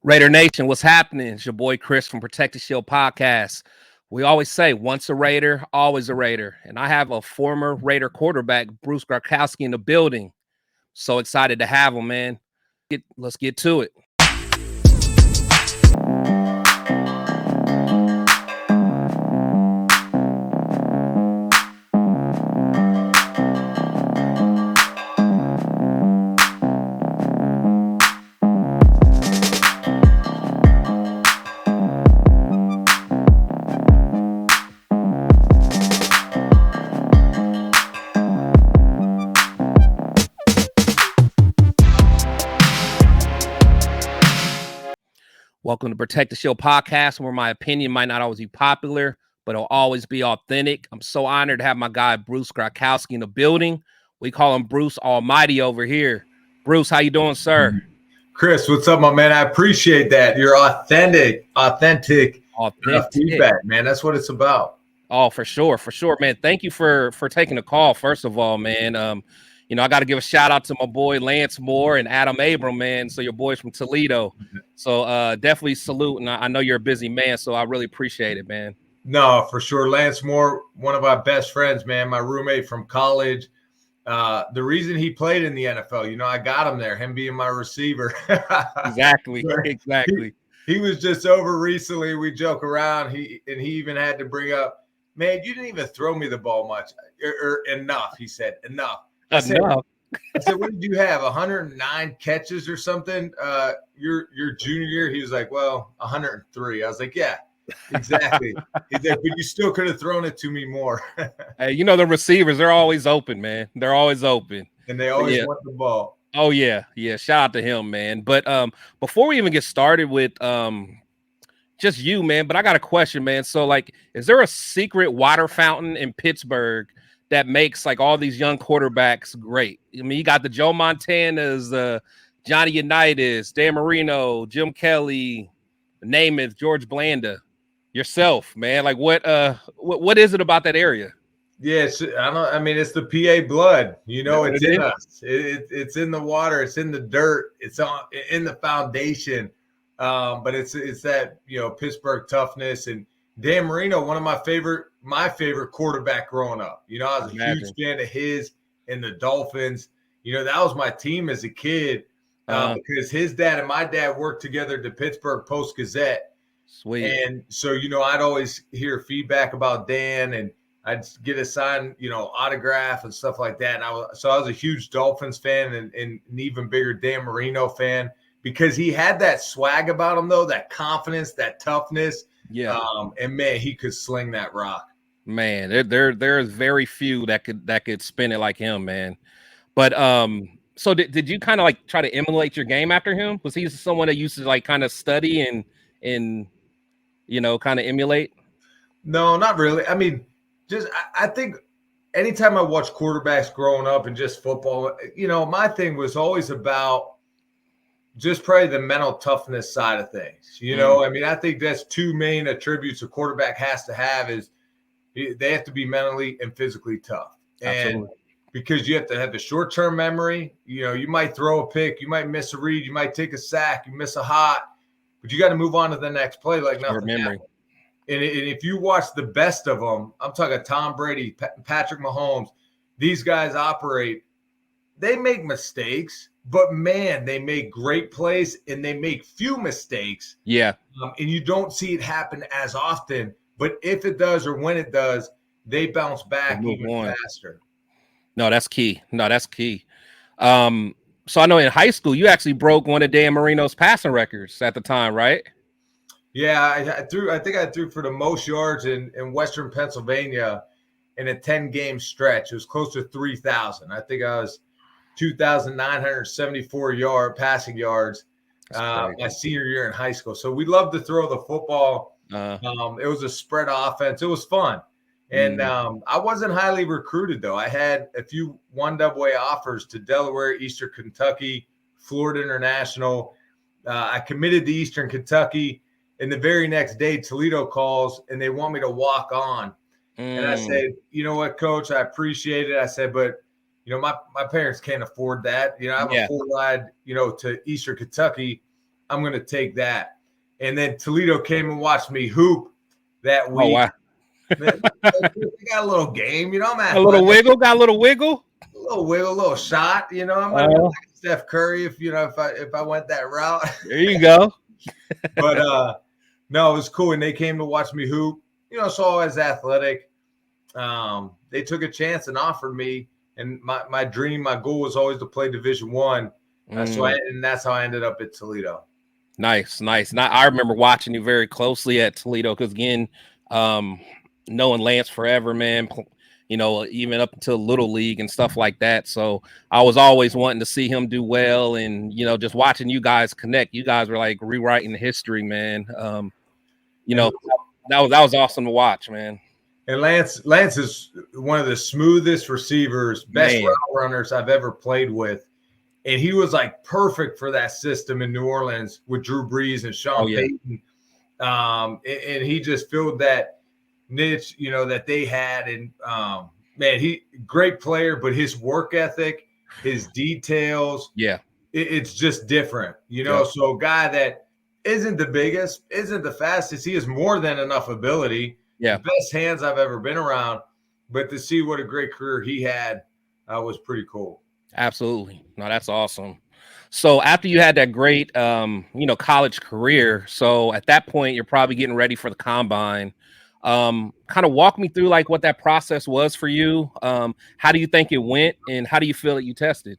Raider Nation, what's happening? It's your boy Chris from Protect the Shield Podcast. We always say once a Raider, always a Raider. And I have a former Raider quarterback, Bruce Gradkowski, in the building. So excited to have him, man. Let's get to it. Welcome to Protect the Shield Podcast, where my opinion might not always be popular, but it'll always be authentic. I'm so honored to have my guy, Bruce Gradkowski, in the building. We call him Bruce Almighty over here. Bruce, how you doing, sir? Chris, what's up, my man? I appreciate that. You're authentic feedback, man. That's what it's about. Oh, for sure, man. Thank you for taking the call, first of all, man. I got to give a shout out to my boy Lance Moore and Adam Abram, man. So your boys from Toledo. So definitely salute. And I know you're a busy man, so I really appreciate it, man. No, for sure. Lance Moore, one of my best friends, man, my roommate from college. The reason he played in the NFL, I got him there, him being my receiver. Exactly. He was just over recently. We joke around. He even had to bring up, man, you didn't even throw me the ball much or enough. He said, enough. I said, what did you have? 109 catches or something? Your junior year? He was like, well, 103. I was like, yeah, exactly. He's like, but you still could have thrown it to me more. Hey, the receivers, they're always open, man. They're always open. And they always want the ball. Oh, yeah. Shout out to him, man. But before we even get started with just you, man, but I got a question, man. So, is there a secret water fountain in Pittsburgh that makes all these young quarterbacks great? I mean, you got the Joe Montanas, Johnny Unitas, Dan Marino, Jim Kelly, Namath, George Blanda, yourself, man. What is it about that area? Yes, it's the PA blood. It's in us. It's in the water. It's in the dirt. It's in the foundation. But it's that Pittsburgh toughness. And Dan Marino, one of my favorite quarterback growing up. I was a huge fan of his and the Dolphins. That was my team as a kid because his dad and my dad worked together at the Pittsburgh Post-Gazette. Sweet. And so, I'd always hear feedback about Dan, and I'd get a signed, autograph and stuff like that. And I was a huge Dolphins fan and an even bigger Dan Marino fan because he had that swag about him, though, that confidence, that toughness. Yeah. And man, he could sling that rock. Man, there's very few that could spin it like him, man. But so did you kind of try to emulate your game after him? Was he someone that used to kind of study and kind of emulate? No, not really. I mean, I think anytime I watched quarterbacks growing up and just football, my thing was always about just probably the mental toughness side of things. I think that's two main attributes a quarterback has to have is they have to be mentally and physically tough. Absolutely. And because you have to have the short-term memory, you might throw a pick, you might miss a read, you might take a sack, you miss a hot, but you got to move on to the next play like nothing happened. And if you watch the best of them, I'm talking Tom Brady, Patrick Mahomes, these guys operate, they make mistakes, but man, they make great plays and they make few mistakes. Yeah. And you don't see it happen as often, but if it does or when it does, they bounce back even faster. No, that's key. So I know in high school, you actually broke one of Dan Marino's passing records at the time, right? Yeah, I think I threw for the most yards in Western Pennsylvania in a 10-game stretch. It was close to 3,000. I think I was 2,974 passing yards my senior year in high school. So we loved to throw the football. It was a spread offense. It was fun. And I wasn't highly recruited, though. I had a few one-double-A offers to Delaware, Eastern Kentucky, Florida International. I committed to Eastern Kentucky. And the very next day, Toledo calls, and they want me to walk on. And I said, you know what, Coach, I appreciate it. I said, but, my parents can't afford that. I have a full ride, to Eastern Kentucky. I'm going to take that. And then Toledo came and watched me hoop that week. Oh, wow. Man, we got a little game, you know. I'm a little wiggle, got a little wiggle. A little wiggle, a little shot, you know. I might be like Steph Curry if I went that route. There you go. But no, it was cool. And they came to watch me hoop. You know, so I was athletic. They took a chance and offered me. And my dream, my goal was always to play Division I. And that's how I ended up at Toledo. Nice. And I remember watching you very closely at Toledo because, again, knowing Lance forever, man, you know, even up until Little League and stuff like that. So I was always wanting to see him do well. And, you know, just watching you guys connect, you guys were like rewriting history, man. You know, that was awesome to watch, man. And Lance is one of the smoothest receivers, best route runners I've ever played with. And he was like perfect for that system in New Orleans with Drew Brees and Sean Payton. And he just filled that niche, you know, that they had. And man, he great player, but his work ethic, his details, it's just different, you know. So a guy that isn't the biggest, isn't the fastest, he has more than enough ability. The best hands I've ever been around. But to see what a great career he had was pretty cool. Absolutely. No, that's awesome. So after you had that great, you know, college career, so at that point, you're probably getting ready for the combine. Kind of walk me through like what that process was for you. How do you think it went and how do you feel that you tested?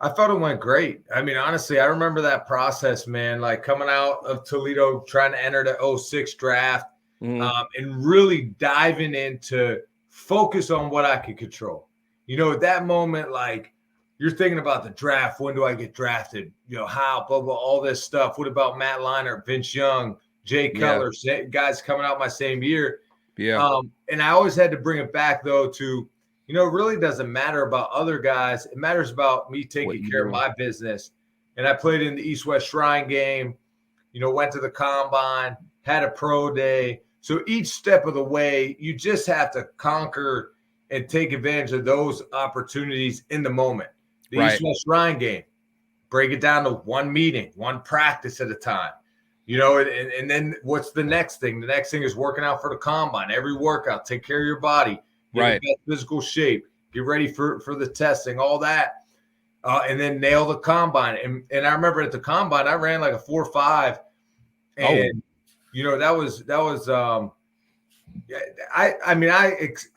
I thought it went great. I mean, honestly, I remember that process, man, like coming out of Toledo, trying to enter the 06 draft and really diving into focus on what I could control. You know, at that moment, like you're thinking about the draft. When do I get drafted? You know, how, blah, blah, all this stuff. What about Matt Leinart, Vince Young, Jay Cutler, guys coming out my same year? And I always had to bring it back, though, to, you know, it really doesn't matter about other guys. It matters about me taking care of my business. And I played in the East-West Shrine game, you know, went to the combine, had a pro day. So each step of the way, you just have to conquer and take advantage of those opportunities in the moment. The East-West Shrine game, break it down to one meeting, one practice at a time. You know, and then what's the next thing? The next thing is working out for the combine. Every workout, take care of your body, get in best physical shape, get ready for the testing, all that, and then nail the combine. And I remember at the combine, I ran like a 4.5, and you know that was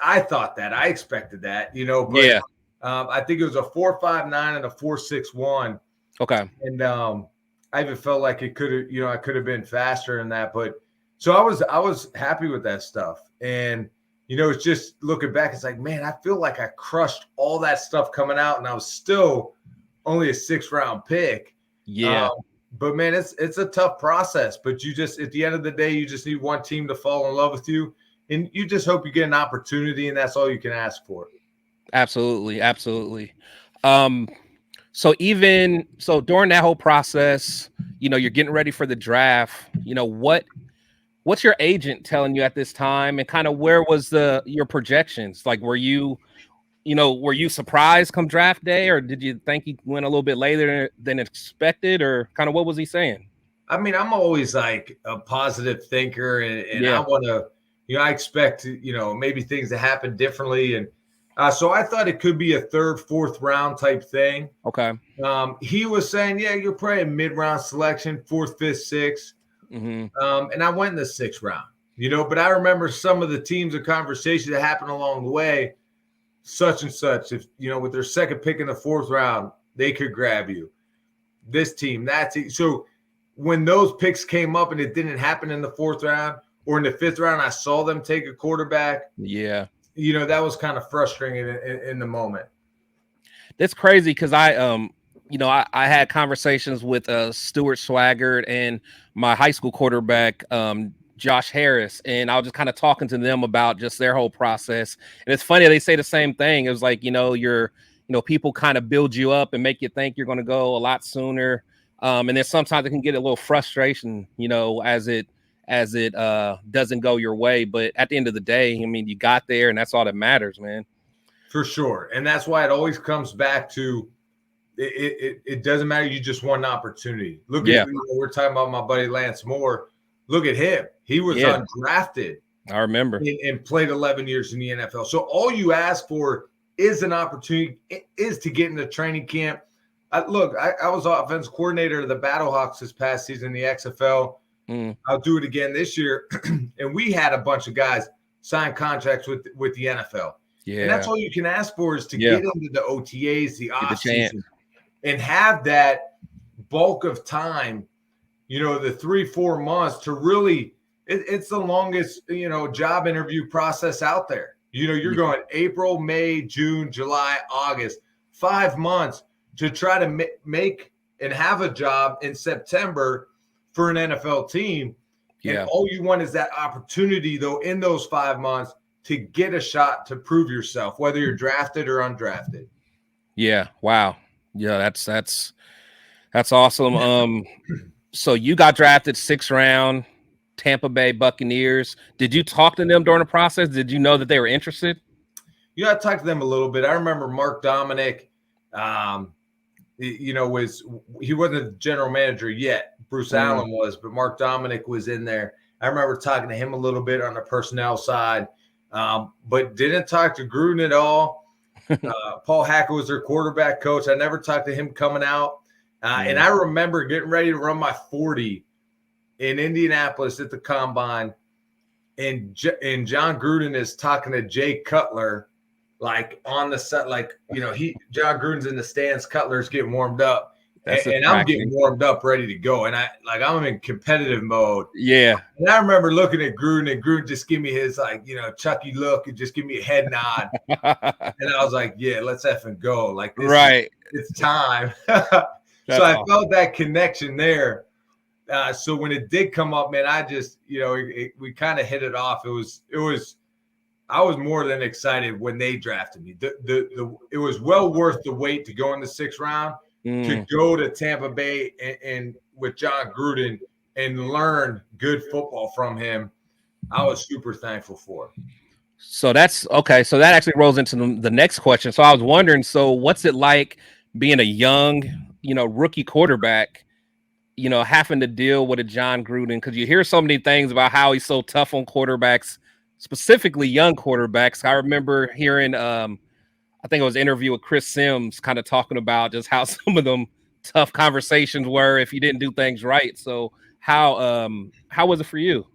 I thought that. I expected that, you know, but I think it was a 4.59 and a 4.61. Okay. And I even felt like it could have, you know, I could have been faster than that. But so I was happy with that stuff. And, you know, it's just looking back, it's like, man, I feel like I crushed all that stuff coming out and I was still only a 6th round pick. But man, it's a tough process, but you just, at the end of the day, you just need one team to fall in love with you. And you just hope you get an opportunity, and that's all you can ask for. Absolutely. So during that whole process, you know, you're getting ready for the draft, you know, what's your agent telling you at this time, and kind of where was your projections? Like, were you surprised come draft day, or did you think he went a little bit later than expected, or kind of what was he saying? I mean, I'm always like a positive thinker, and I want to, you know, I expect, you know, maybe things to happen differently. And so I thought it could be a 3rd, 4th round type thing. Okay. He was saying, you're probably a mid-round selection, 4th, 5th, 6th. And I went in the 6th round, you know, but I remember some of the teams and conversations that happened along the way, such and such, if, you know, with their 2nd pick in the 4th round, they could grab you. This team, that team. So when those picks came up and it didn't happen in the 4th round or in the 5th round, I saw them take a quarterback. Yeah. You know, that was kind of frustrating in the moment. That's crazy because I had conversations with Stuart Swaggart and my high school quarterback, Josh Harris, and I was just kind of talking to them about just their whole process. And it's funny, they say the same thing. It was like, you know, people kind of build you up and make you think you're going to go a lot sooner. And then sometimes it can get a little frustration, you know, as it doesn't go your way. But at the end of the day, I mean, you got there and that's all that matters, man. For sure. And that's why it always comes back to it doesn't matter. You just want an opportunity. Look at, we're talking about my buddy Lance Moore. Look at him. He was undrafted. I remember. And played 11 years in the NFL. So all you ask for is an opportunity, is to get into training camp. I was offensive coordinator of the Battlehawks this past season in the XFL. I'll do it again this year. And we had a bunch of guys sign contracts with the NFL. Yeah. And that's all you can ask for, is to get into the OTAs, the offseason, and have that bulk of time, the 3-4 months to really it's the longest, job interview process out there. You're going April, May, June, July, August, 5 months to try to make and have a job in September for an NFL team. Yeah. And all you want is that opportunity, though, in those 5 months to get a shot to prove yourself, whether you're drafted or undrafted. Yeah. Wow. Yeah. That's awesome. So you got drafted 6th round, Tampa Bay Buccaneers. Did you talk to them during the process? Did you know that they were interested? I talked to them a little bit. I remember Mark Dominic, he wasn't a general manager yet. Bruce Allen was, but Mark Dominic was in there. I remember talking to him a little bit on the personnel side, but didn't talk to Gruden at all. Paul Hackett was their quarterback coach. I never talked to him coming out. And I remember getting ready to run my 40 in Indianapolis at the Combine, and John Gruden is talking to Jay Cutler, like on the set, John Gruden's in the stands, Cutler's getting warmed up, and I'm getting warmed up, ready to go, and I'm in competitive mode. Yeah. And I remember looking at Gruden, and Gruden just give me his Chucky look and just give me a head nod, and I was like, yeah, let's effing go, it's time. So I felt that connection there. So when it did come up, man, I just, we kind of hit it off. I was more than excited when they drafted me. It was well worth the wait to go in the 6th round, to go to Tampa Bay and with John Gruden and learn good football from him. I was super thankful for. So that's okay. So that actually rolls into the next question. So I was wondering, so what's it like being a young, rookie quarterback, having to deal with a John Gruden? Because you hear so many things about how he's so tough on quarterbacks, specifically young quarterbacks. I remember hearing, I think it was an interview with Chris Sims, kind of talking about just how some of them tough conversations were if you didn't do things right. So how was it for you?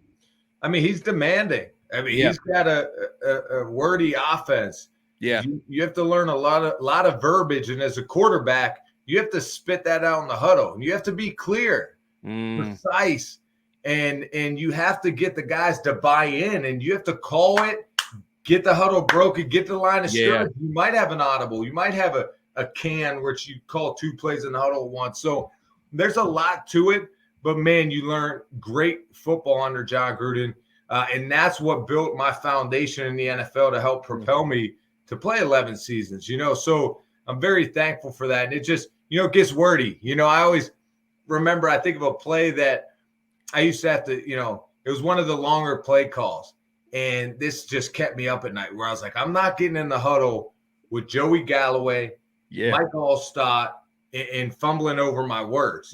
I mean, he's demanding. I mean, he's got a wordy offense. Yeah, you have to learn a lot of verbiage, and as a quarterback, you have to spit that out in the huddle, and you have to be clear, precise, and you have to get the guys to buy in, and you have to call it, get the huddle broken, get the line of scrimmage. You might have an audible, you might have a can which you call 2 plays in the huddle at once. So there's a lot to it, but man, you learn great football under John Gruden, and that's what built my foundation in the NFL to help propel me to play 11 seasons. So I'm very thankful for that. And it just, it gets wordy. I always remember, I think of a play that I used to have to, it was one of the longer play calls. And this just kept me up at night, where I was like, I'm not getting in the huddle with Joey Galloway, Mike Allstott, and fumbling over my words.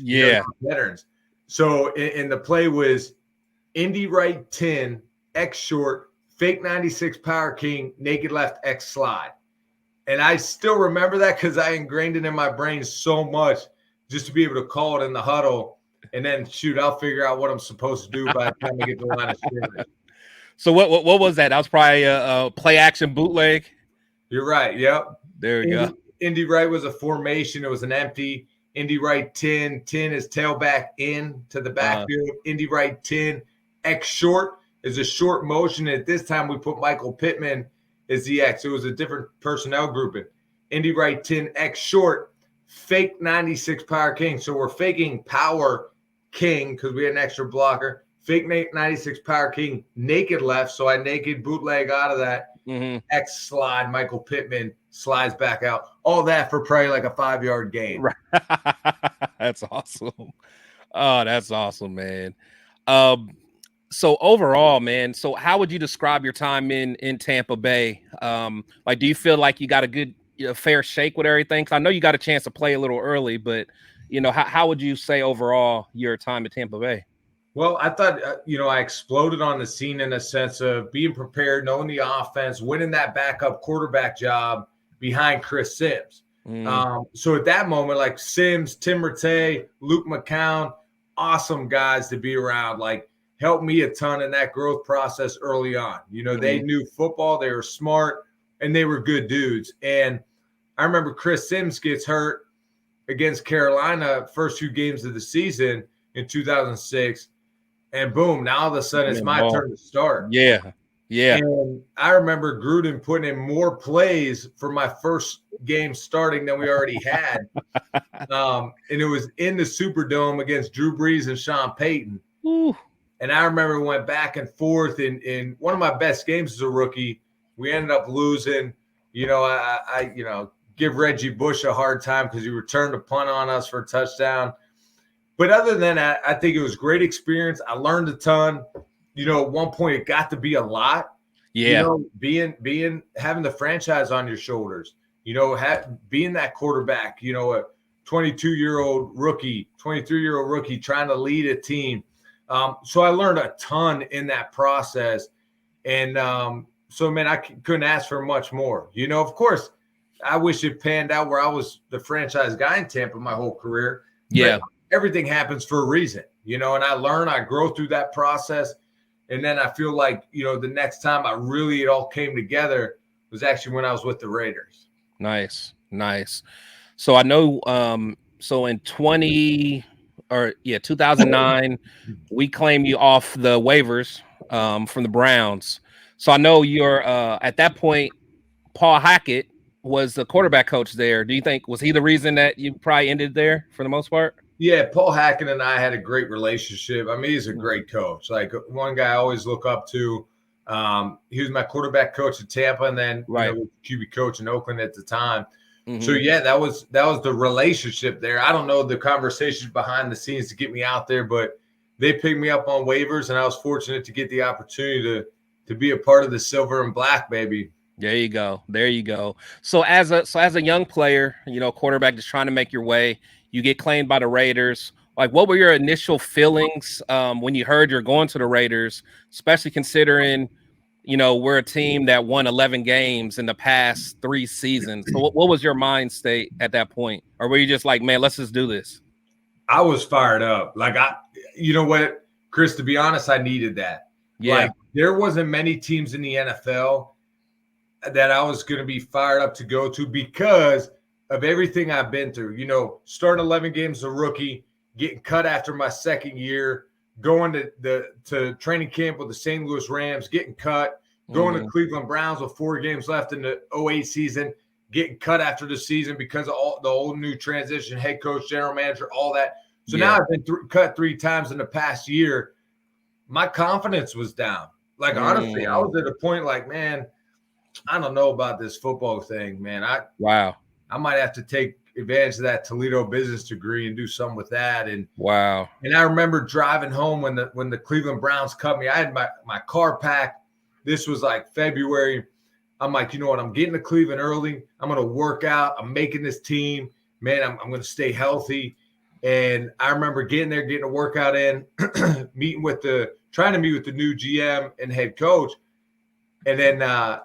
Veterans. So, and the play was Indy right 10, X short, fake 96 power king, naked left, X slide. And I still remember that because I ingrained it in my brain so much, just to be able to call it in the huddle, and then shoot, I'll figure out what I'm supposed to do by the time I get to the line of scrimmage. So what was that? That was probably a play action bootleg. You're right. Yep. There you go. Indy right was a formation. It was an empty. Indy right 10. 10 is tailback in to the backfield. Indy right 10. X short is a short motion. At this time, we put Michael Pittman as the X. It was a different personnel grouping. Indy right 10, X short, fake 96 power king. So we're faking power king because we had an extra blocker. Fake 96 power king, naked left. So I naked bootleg out of that. X slide, Michael Pittman slides back out. All that for probably like a 5-yard gain. Right. That's awesome. Oh, that's awesome, man. So overall, man, so how would you describe your time in Tampa Bay? Do you feel like you got a good a fair shake with everything? 'Cause I know you got a chance to play a little early, but how would you say overall your time at Tampa Bay? Well, I thought, I exploded on the scene in a sense of being prepared, knowing the offense, winning that backup quarterback job behind Chris Sims. So at that moment, like Sims, Tim Rattay, Luke McCown, awesome guys to be around, like helped me a ton in that growth process early on. They knew football, they were smart, and they were good dudes. And I remember Chris Sims gets hurt against Carolina first 2 games of the season in 2006. And boom, now all of a sudden it's my turn to start. Yeah. And I remember Gruden putting in more plays for my first game starting than we already had. And it was in the Superdome against Drew Brees and Sean Payton. Ooh. And I remember we went back and forth in one of my best games as a rookie. We ended up losing. I give Reggie Bush a hard time because he returned a punt on us for a touchdown. But other than that, I think it was a great experience. I learned a ton. At one point it got to be a lot. Yeah. Having the franchise on your shoulders, being that quarterback, a 22-year-old rookie, 23-year-old rookie trying to lead a team. So I learned a ton in that process. And so, man, I couldn't ask for much more. Of course, I wish it panned out where I was the franchise guy in Tampa my whole career. Yeah. But everything happens for a reason, and I grow through that process. And then I feel like, the next time it all came together was actually when I was with the Raiders. Nice. So I know, so in 2009, we claimed you off the waivers from the Browns. So I know you're at that point, Paul Hackett was the quarterback coach there. Do you think, was he the reason that you probably ended there for the most part? Yeah, Paul Hackett and I had a great relationship. I mean, he's a great coach. Like one guy I always look up to. He was my quarterback coach at Tampa, and then QB coach in Oakland at the time. So yeah, that was the relationship there. I don't know the conversations behind the scenes to get me out there, but they picked me up on waivers, and I was fortunate to get the opportunity to be a part of the silver and black, baby. There you go. So as a young player, quarterback just trying to make your way, you get claimed by the Raiders. Like, what were your initial feelings when you heard you're going to the Raiders, especially considering, we're a team that won 11 games in the past 3 seasons. So what was your mind state at that point? Or were you just like, man, let's just do this? I was fired up. Like, you know what, Chris, to be honest, I needed that. Yeah. Like, there wasn't many teams in the NFL that I was going to be fired up to go to because of everything I've been through. Starting 11 games as a rookie, getting cut after my second year, going to training camp with the St. Louis Rams, getting cut, going to Cleveland Browns with 4 games left in the 2008 season, getting cut after the season because of all the old new transition, head coach, general manager, all that. So now I've been cut 3 times in the past year. My confidence was down. Like, honestly, I was at a point like, man, I don't know about this football thing, man. I might have to take advantage of that Toledo business degree and do something with that. And And I remember driving home when the Cleveland Browns cut me. I had my car packed. This was like February. I'm like, you know what? I'm getting to Cleveland early. I'm going to work out. I'm making this team. Man, I'm going to stay healthy. And I remember getting there, getting a workout in, trying to meet with the new GM and head coach. And then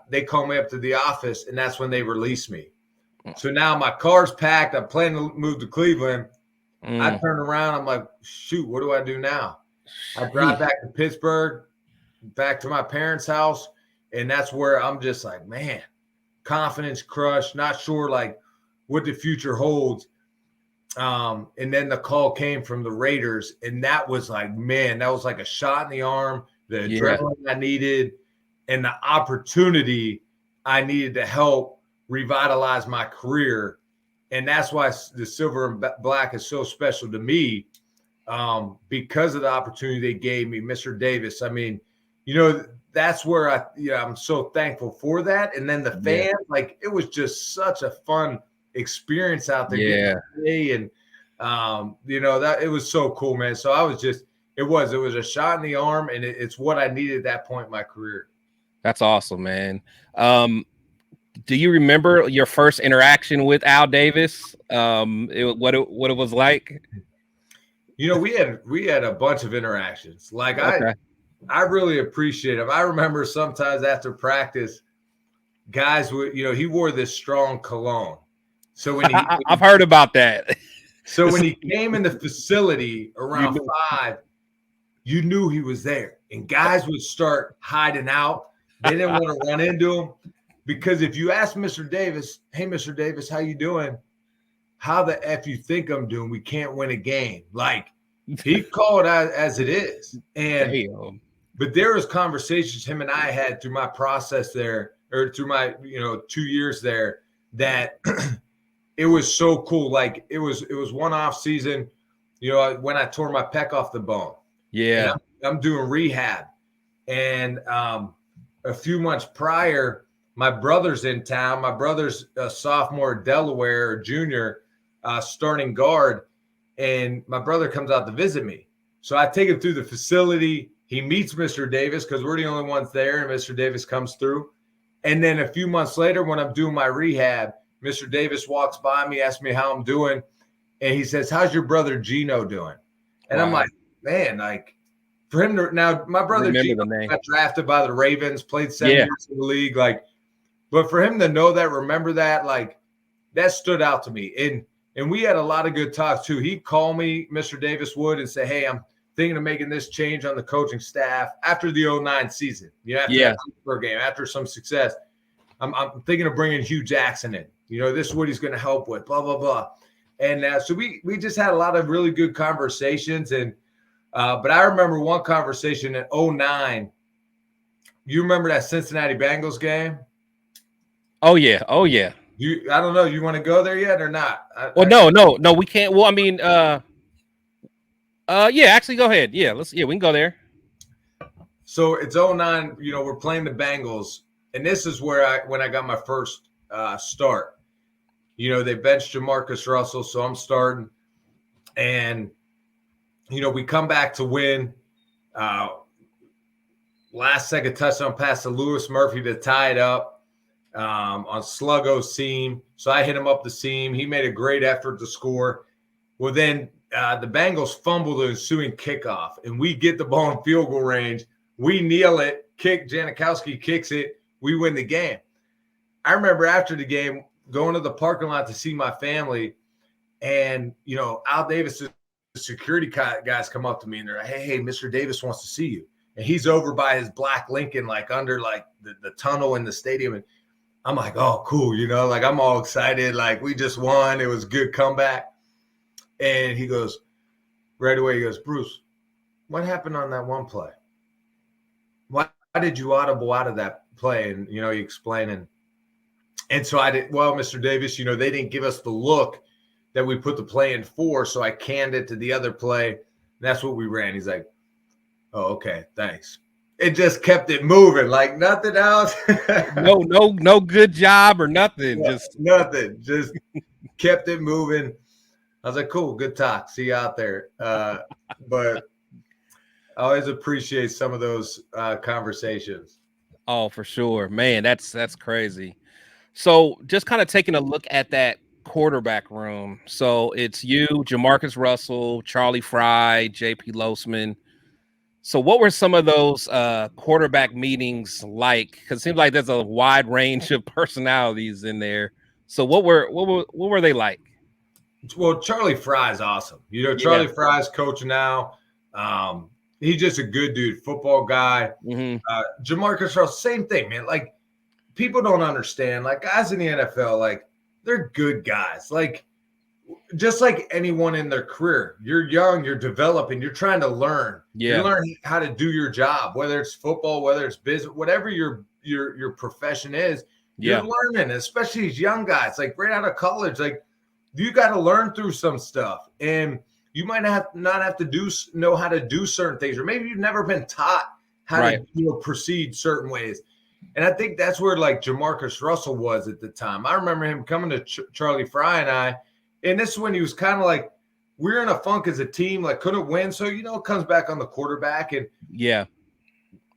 they call me up to the office, and that's when they released me. So now my car's packed. I'm planning to move to Cleveland. I turn around. I'm like, shoot, what do I do now? I drive back to Pittsburgh, back to my parents' house. And that's where I'm just like, man, confidence crushed, not sure like what the future holds. And then the call came from the Raiders. And that was like, man, that was like a shot in the arm, the adrenaline I needed, and the opportunity I needed to help revitalize my career. And that's why the silver and black is so special to me, because of the opportunity they gave me, Mr. Davis. I mean, that's where I'm so thankful for that. And then the fans, like, it was just such a fun experience out there. Yeah. And, that it was so cool, man. So I was just, it was a shot in the arm, and it's what I needed at that point in my career. That's awesome, man. Do you remember your first interaction with Al Davis? What it was like? You know, we had a bunch of interactions. Like Okay. I really appreciate him. I remember sometimes after practice, guys would, you know, he wore this strong cologne. So I've heard about that. So when he came in the facility around 5, you knew he was there. And guys would start hiding out. They didn't want to run into him. Because if you ask Mr. Davis, hey, Mr. Davis, how you doing? How the F you think I'm doing? We can't win a game. Like, he called it as it is. And Damn. But there was conversations him and I had through my process there, or through my, 2 years there, that it was so cool. Like it was one off season, when I tore my pec off the bone. Yeah. And I'm doing rehab. And a few months prior, my brother's in town. My brother's a sophomore at Delaware, or junior, starting guard. And my brother comes out to visit me. So I take him through the facility. He meets Mr. Davis because we're the only ones there, and Mr. Davis comes through. And then a few months later, when I'm doing my rehab, Mr. Davis walks by me, asks me how I'm doing, and he says, "How's your brother Gino doing?" And wow. I'm like, man, like for him to now, my brother Gino got drafted by the Ravens, played 7 years in the league, like, but for him to know that, remember that, like, that stood out to me. And we had a lot of good talks too. He'd call me, Mr. Davis would, and say, "Hey, I'm thinking of making this change on the coaching staff after the 09 season. After that Pittsburgh game, after some success. I'm thinking of bringing Hugh Jackson in. This is what he's going to help with, blah, blah, blah." And so we just had a lot of really good conversations. And but I remember one conversation in 09. You remember that Cincinnati Bengals game? Oh, yeah. Oh, yeah. I don't know. You want to go there yet or not? No, we can't. Well, I mean, yeah, actually go ahead. Yeah, we can go there. So it's 09, we're playing the Bengals, and this is where when I got my first start. They benched Jamarcus Russell, so I'm starting. And we come back to win. Last second touchdown pass to Lewis Murphy to tie it up on Sluggo's seam. So I hit him up the seam. He made a great effort to score. Well, then the Bengals fumble the ensuing kickoff, and we get the ball in field goal range. We kneel it, Gradkowski kicks it. We win the game. I remember after the game going to the parking lot to see my family, and, Al Davis, the security guys come up to me, and they're like, hey, Mr. Davis wants to see you. And he's over by his black Lincoln, like under like the tunnel in the stadium. And I'm like, oh, cool. Like I'm all excited. Like we just won. It was a good comeback. And he goes, right away, he goes, "Bruce, what happened on that one play? Why did you audible out of that play?" And, he explained. And so I did, well, Mr. Davis, they didn't give us the look that we put the play in for. So I canned it to the other play. And that's what we ran. He's like, "Oh, okay, thanks." It just kept it moving, like nothing else. no good job or nothing. Just nothing. Just kept it moving. I was like, cool, good talk. See you out there. But I always appreciate some of those conversations. Oh, for sure, man. That's crazy. So just kind of taking a look at that quarterback room. So it's you, Jamarcus Russell, Charlie Fry, JP Losman. So what were some of those quarterback meetings like? Because it seems like there's a wide range of personalities in there. So what were they like? Well, Charlie Fry's awesome. Charlie Fry's coach now. He's just a good dude, football guy. Mm-hmm. Jamarcus Russell, same thing, man. Like, people don't understand. Like, guys in the NFL, like, they're good guys. Like, just like anyone in their career, you're young, you're developing, you're trying to learn. Yeah. You learn how to do your job, whether it's football, whether it's business, whatever your profession is. You're learning, especially these young guys, like right out of college. Like, you got to learn through some stuff, and you might not have to know how to do certain things, or maybe you've never been taught how to proceed certain ways. And I think that's where like Jamarcus Russell was at the time. I remember him coming to Charlie Fry and I, and this is when he was kind of like, we're in a funk as a team, like couldn't win. So, it comes back on the quarterback, and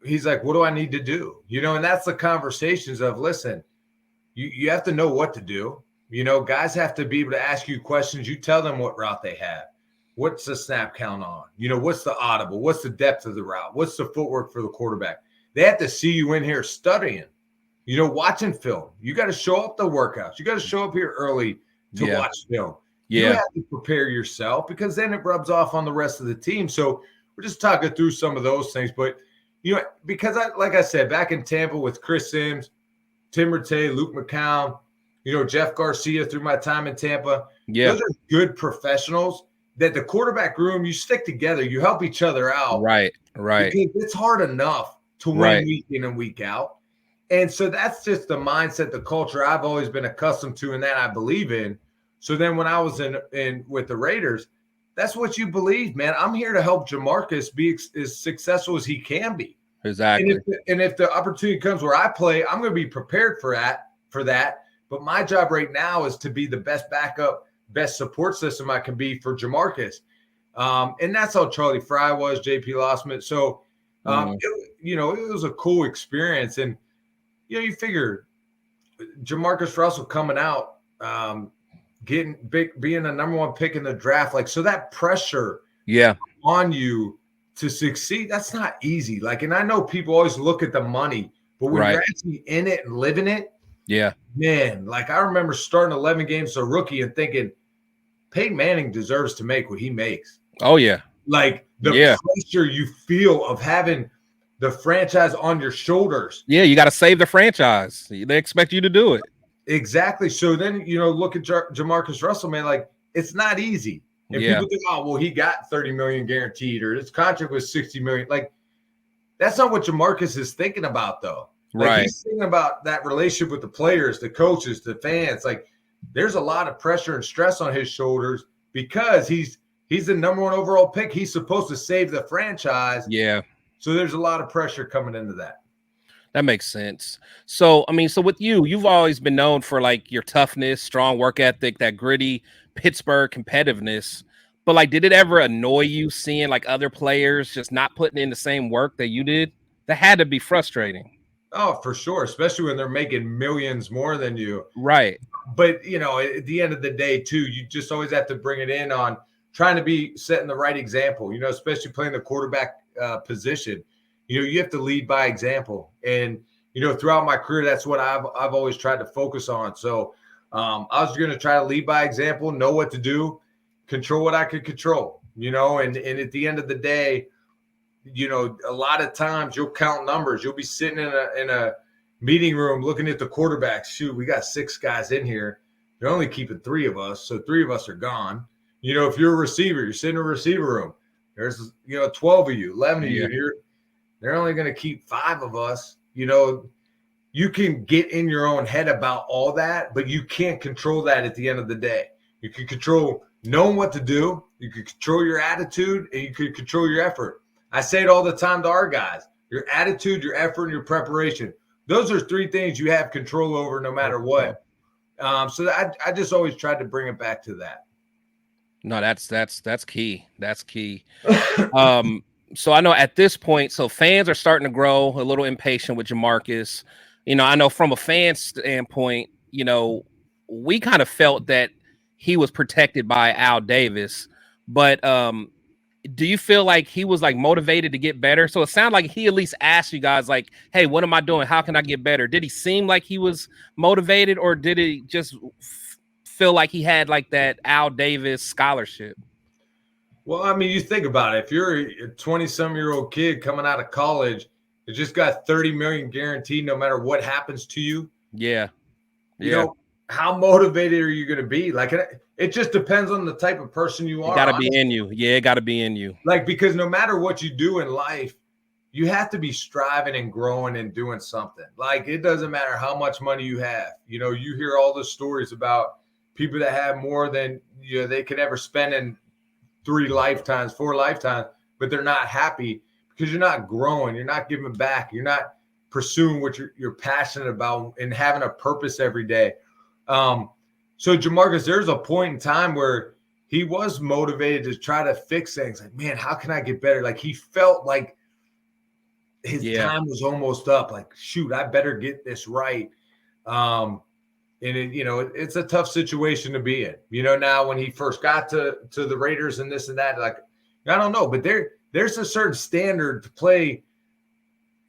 he's like, what do I need to do? And that's the conversations of, listen, you have to know what to do. Guys have to be able to ask you questions. You tell them what route they have. What's the snap count on? What's the audible? What's the depth of the route? What's the footwork for the quarterback? They have to see you in here studying, watching film. You got to show up the workouts. You got to show up here early to watch film. You have to prepare yourself, because then it rubs off on the rest of the team. So we're just talking through some of those things. But, because like I said, back in Tampa with Chris Sims, Tim Rattay, Luke McCown, Jeff Garcia through my time in Tampa. Yeah. Those are good professionals that the quarterback room, you stick together, you help each other out. Right. Because it's hard enough to win week in and week out. And so that's just the mindset, the culture I've always been accustomed to, and that I believe in. So then when I was in with the Raiders, that's what you believe, man. I'm here to help Jamarcus be as successful as he can be. Exactly. And if the opportunity comes where I play, I'm going to be prepared for that. But my job right now is to be the best backup, best support system I can be for Jamarcus. And that's how Charlie Fry was, JP Lossman. So, it was a cool experience. And, you figure Jamarcus Russell coming out, getting big, being the number one pick in the draft. Like, so that pressure on you to succeed, that's not easy. Like, and I know people always look at the money, but when you're actually in it and living it, man, like I remember starting 11 games as a rookie and thinking Peyton Manning deserves to make what he makes. Oh, yeah. Like the pressure you feel of having the franchise on your shoulders. Yeah, you got to save the franchise. They expect you to do it. Exactly. So then, look at Jamarcus Russell, man, like it's not easy. And people think, oh, well, he got $30 million guaranteed, or his contract was $60 million. Like, that's not what Jamarcus is thinking about, though. Like, he's thinking about that relationship with the players, the coaches, the fans. Like, there's a lot of pressure and stress on his shoulders because he's the number one overall pick. He's supposed to save the franchise. Yeah. So there's a lot of pressure coming into that. That makes sense. So, so with you've always been known for like your toughness, strong work ethic, that gritty Pittsburgh competitiveness. But like, did it ever annoy you seeing like other players just not putting in the same work that you did? That had to be frustrating. Oh, for sure. Especially when they're making millions more than you. Right. But, at the end of the day, too, you just always have to bring it in on trying to be setting the right example, especially playing the quarterback position. You have to lead by example. And, throughout my career, that's what I've always tried to focus on. So I was going to try to lead by example, know what to do, control what I could control, and at the end of the day, a lot of times you'll count numbers. You'll be sitting in a meeting room looking at the quarterbacks. Shoot, we got 6 guys in here. They're only keeping 3 of us. So 3 of us are gone. If you're a receiver, you're sitting in a receiver room. There's, 12 of you, 11 of you here. They're only going to keep 5 of us. You can get in your own head about all that, but you can't control that at the end of the day. You can control knowing what to do. You can control your attitude, and you can control your effort. I say it all the time to our guys. Your attitude, your effort, and your preparation. Those are 3 things you have control over no matter what. So I just always tried to bring it back to that. No, that's key. That's key. So I know at this point, so fans are starting to grow a little impatient with Jamarcus. I know from a fan standpoint, we kind of felt that he was protected by Al Davis, but do you feel like he was like motivated to get better? So it sounded like he at least asked you guys like, hey, what am I doing? How can I get better? Did he seem like he was motivated, or did he just feel like he had like that Al Davis scholarship? Well, I mean, you think about it. If you're a 20-some-year-old kid coming out of college, you just got $30 million guaranteed no matter what happens to you. Yeah. How motivated are you going to be? Like, it just depends on the type of person you are. It got to be in you. Yeah, it got to be in you. Like, because no matter what you do in life, you have to be striving and growing and doing something. Like, it doesn't matter how much money you have. You hear all the stories about people that have more than they could ever spend in 3 lifetimes, 4 lifetimes, but they're not happy because you're not growing. You're not giving back. You're not pursuing what you're passionate about and having a purpose every day. So Jamarcus, there's a point in time where he was motivated to try to fix things. Like, man, how can I get better? Like, he felt like his time was almost up. Like, shoot, I better get this right. And it's a tough situation to be in. Now when he first got to the Raiders and this and that, like, I don't know, but there's a certain standard to play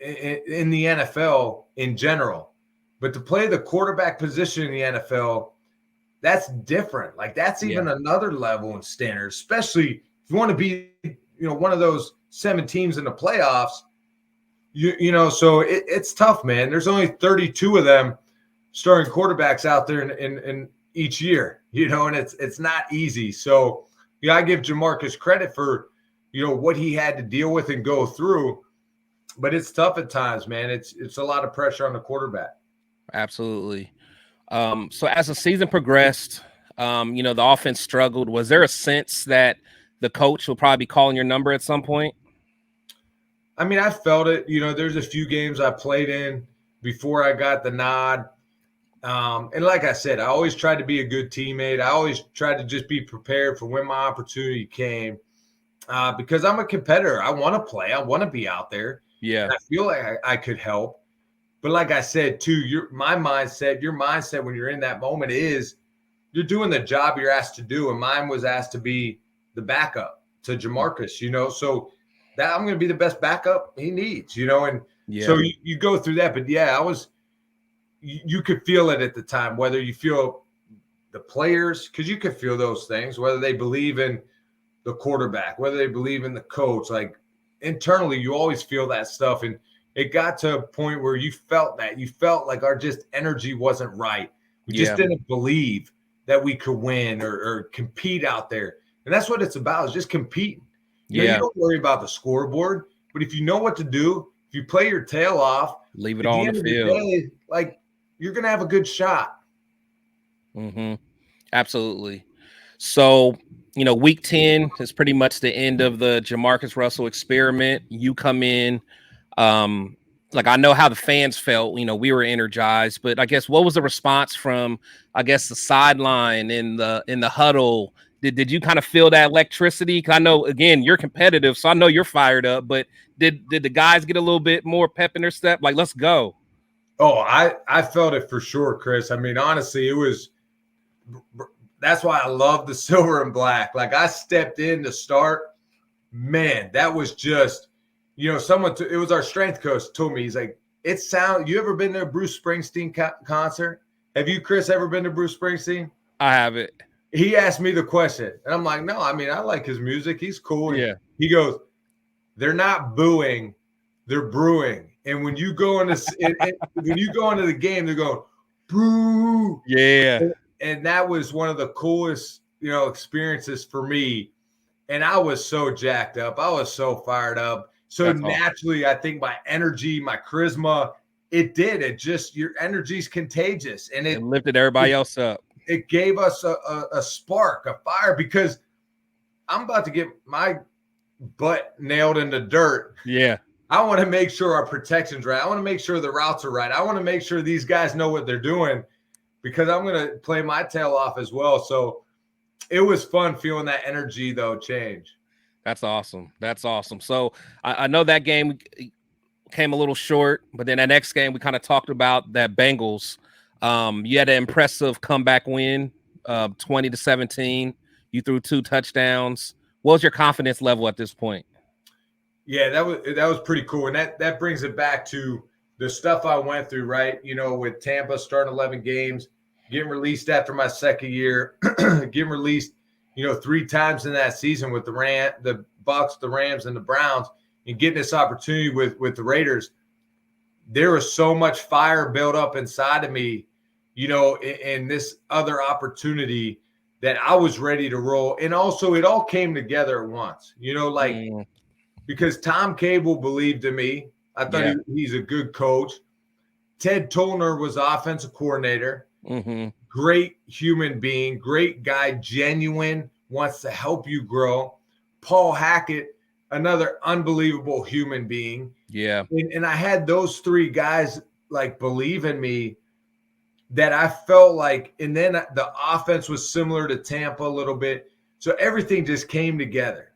in the NFL in general. But to play the quarterback position in the NFL, that's different. Like, that's even another level and standard, especially if you want to be, one of those 7 teams in the playoffs. So it's tough, man. There's only 32 of them starting quarterbacks out there in each year, and it's not easy. So, I give Jamarcus credit for, what he had to deal with and go through, but it's tough at times, man. It's a lot of pressure on the quarterback. Absolutely. So as the season progressed, the offense struggled. Was there a sense that the coach will probably be calling your number at some point? I mean, I felt it. There's a few games I played in before I got the nod. And like I said, I always tried to be a good teammate. I always tried to just be prepared for when my opportunity came, because I'm a competitor. I want to play. I want to be out there. Yeah. And I feel like I could help. But like I said, too, your mindset when you're in that moment is you're doing the job you're asked to do. And mine was asked to be the backup to Jamarcus, so that I'm going to be the best backup he needs, and so you go through that. But you could feel it at the time, whether you feel the players, because you could feel those things, whether they believe in the quarterback, whether they believe in the coach. Like, internally, you always feel that stuff. And it got to a point where you felt like our just energy wasn't right. We just didn't believe that we could win or compete out there. And that's what it's about, is just competing. You don't worry about the scoreboard, but if you know what to do, if you play your tail off, leave it all on the field, like, you're going to have a good shot. Mm-hmm. Absolutely. So, week 10 is pretty much the end of the Jamarcus Russell experiment. You come in, like, I know how the fans felt, we were energized, but I guess what was the response from, the sideline in the huddle? Did you kind of feel that electricity? Because I know, again, you're competitive, so I know you're fired up, but did the guys get a little bit more pep in their step? Like, let's go. Oh, I felt it for sure, Chris. I mean, honestly, that's why I love the silver and black. Like, I stepped in to start, man, that was just, it was our strength coach told me, he's like, you ever been to a Bruce Springsteen concert? Have you, Chris, ever been to Bruce Springsteen? I haven't. He asked me the question, and I'm like, no, I mean, I like his music. He's cool. And he goes, they're not booing, they're brewing. And when you go into the game, they're going, boo. Yeah. And that was one of the coolest, experiences for me. And I was so jacked up. I was so fired up. So that's naturally, awesome. I think my energy, my charisma, your energy's contagious. And it lifted everybody else up. It gave us a spark, a fire, because I'm about to get my butt nailed in the dirt. Yeah. I want to make sure our protection's right. I want to make sure the routes are right. I want to make sure these guys know what they're doing, because I'm going to play my tail off as well. So it was fun feeling that energy, though, change. That's awesome. So I know that game came a little short, but then that next game we kind of talked about that Bengals. You had an impressive comeback win, 20-17. You threw 2 touchdowns. What was your confidence level at this point? Yeah, that was pretty cool. And that brings it back to the stuff I went through, right? With Tampa starting 11 games, getting released after my second year, getting released, 3 times in that season with the Bucs, the Rams, and the Browns, and getting this opportunity with the Raiders. There was so much fire built up inside of me, in this other opportunity, that I was ready to roll. And also it all came together at once, because Tom Cable believed in me. I thought he's a good coach. Ted Tollner was offensive coordinator. Mm-hmm. Great human being, great guy, genuine, wants to help you grow. Paul Hackett, another unbelievable human being. Yeah. And I had those 3 guys like believe in me, that I felt like, and then the offense was similar to Tampa a little bit. So everything just came together.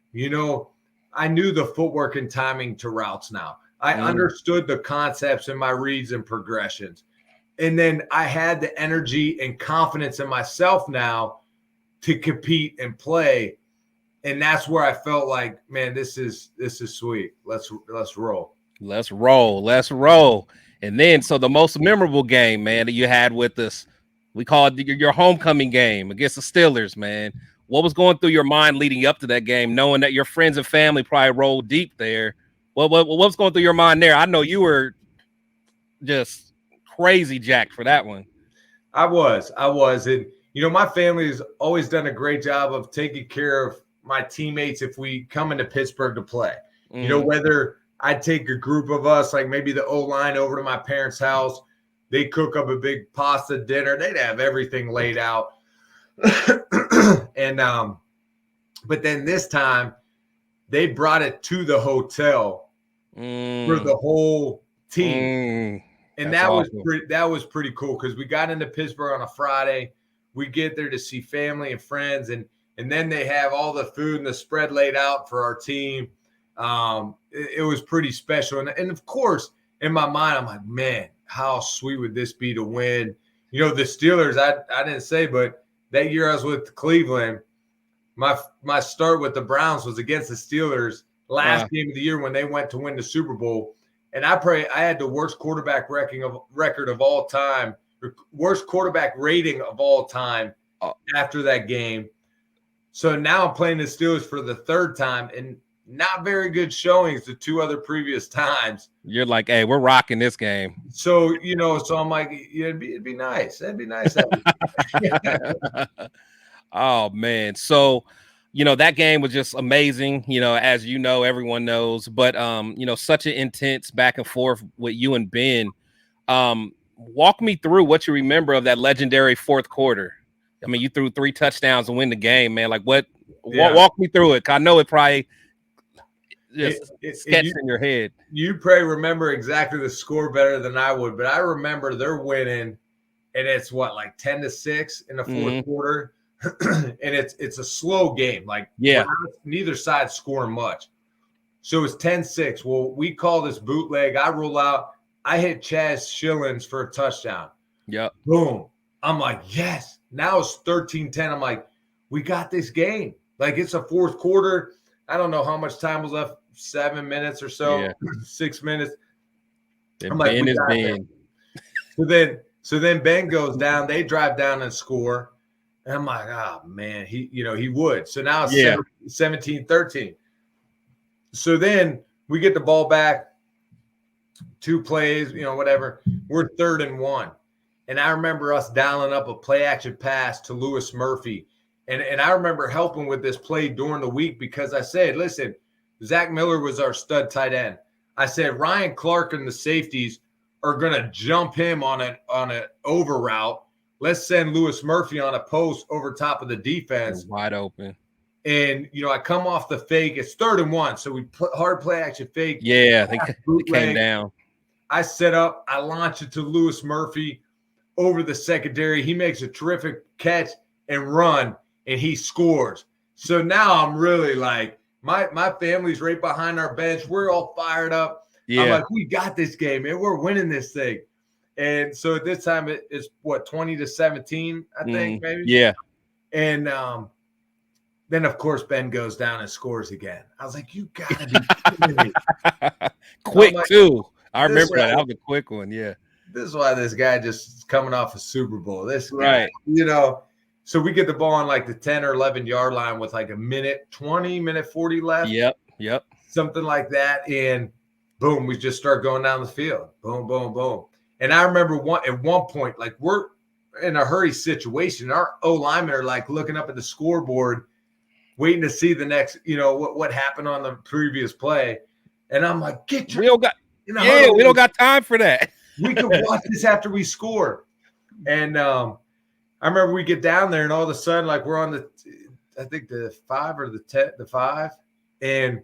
I knew the footwork and timing to routes now. I understood the concepts in my reads and progressions. And then I had the energy and confidence in myself now to compete and play. And that's where I felt like, man, this is sweet. Let's roll. Let's roll. Let's roll. And then, so the most memorable game, man, that you had with us, we call it your homecoming game against the Steelers, man. What was going through your mind leading up to that game, knowing that your friends and family probably rolled deep there? What was going through your mind there? I know you were just crazy jacked for that one. I was. And, you know, my family has always done a great job of taking care of my teammates if we come into Pittsburgh to play. You know, whether I'd take a group of us, like maybe the O-line, over to my parents' house, they cook up a big pasta dinner. They'd have everything laid out. And but then this time they brought it to the hotel for the whole team. And that was pretty cool, because we got into Pittsburgh on a Friday. We get there to see family and friends, and then they have all the food and the spread laid out for our team. It was pretty special. And of course, in my mind, I'm like, man, how sweet would this be to win? You know, the Steelers, I didn't say, but that year I was with Cleveland, my start with the Browns was against the Steelers, last game of the year when they went to win the Super Bowl. And I had the worst quarterback record of all time, worst quarterback rating of all time after that game. So now I'm playing the Steelers for the third time, and not very good showings the two other previous times. You're like, hey, we're rocking this game. So, you know, so I'm like, yeah, it'd be nice. That'd be nice. Oh, man. So, you know, that game was just amazing, you know, as you know, everyone knows. But, you know, such an intense back and forth with you and Ben. Walk me through what you remember of that legendary fourth quarter. I mean, you threw 3 touchdowns and win the game, man. Like, walk me through it. I know it probably just sketched in your head. You probably remember exactly the score better than I would, but I remember they're winning, and it's like 10-6 in the fourth quarter. And it's a slow game. Like, neither side scoring much. So it's 10-6. Well, we call this bootleg. I roll out. I hit Chaz Schillings for a touchdown. Yep. Boom. I'm like, yes. Now it's 13-10. I'm like, we got this game. Like, it's a fourth quarter. I don't know how much time was left. 7 minutes or so. 6 minutes. I'm like, Ben is Ben. So then Ben goes down. They drive down and score. And I'm like, oh, man, he would. So now it's 17-13. So then we get the ball back, 2 plays, you know, whatever. We're 3rd and 1. And I remember us dialing up a play action pass to Louis Murphy. And I remember helping with this play during the week, because I said, listen, Zach Miller was our stud tight end. I said, Ryan Clark and the safeties are going to jump him on an over route. Let's send Louis Murphy on a post over top of the defense. Wide open. And, you know, I come off the fake. It's 3rd and 1. So we put hard play action fake. Yeah, they came down. I set up. I launch it to Louis Murphy over the secondary. He makes a terrific catch and run, and he scores. So now I'm really like, my family's right behind our bench. We're all fired up. Yeah. I'm like, we got this game, man. We're winning this thing. And so at this time, it's 20-17, I think, maybe. Yeah. And then, of course, Ben goes down and scores again. I was like, you got to be kidding me. Quick, too. I remember that. That was a quick one, yeah. This is why this guy just is coming off a Super Bowl. This guy, you know. So we get the ball on like the 10 or 11-yard line with like a minute 40 left. Yep. Something like that. And boom, we just start going down the field. Boom, boom, boom. And I remember at one point, like, we're in a hurry situation. Our O-linemen are like looking up at the scoreboard, waiting to see the next, you know, what happened on the previous play. And I'm like, we don't got time for that. We could watch this after we score. And I remember we get down there, and all of a sudden, like, we're on I think the 5 or the 5, and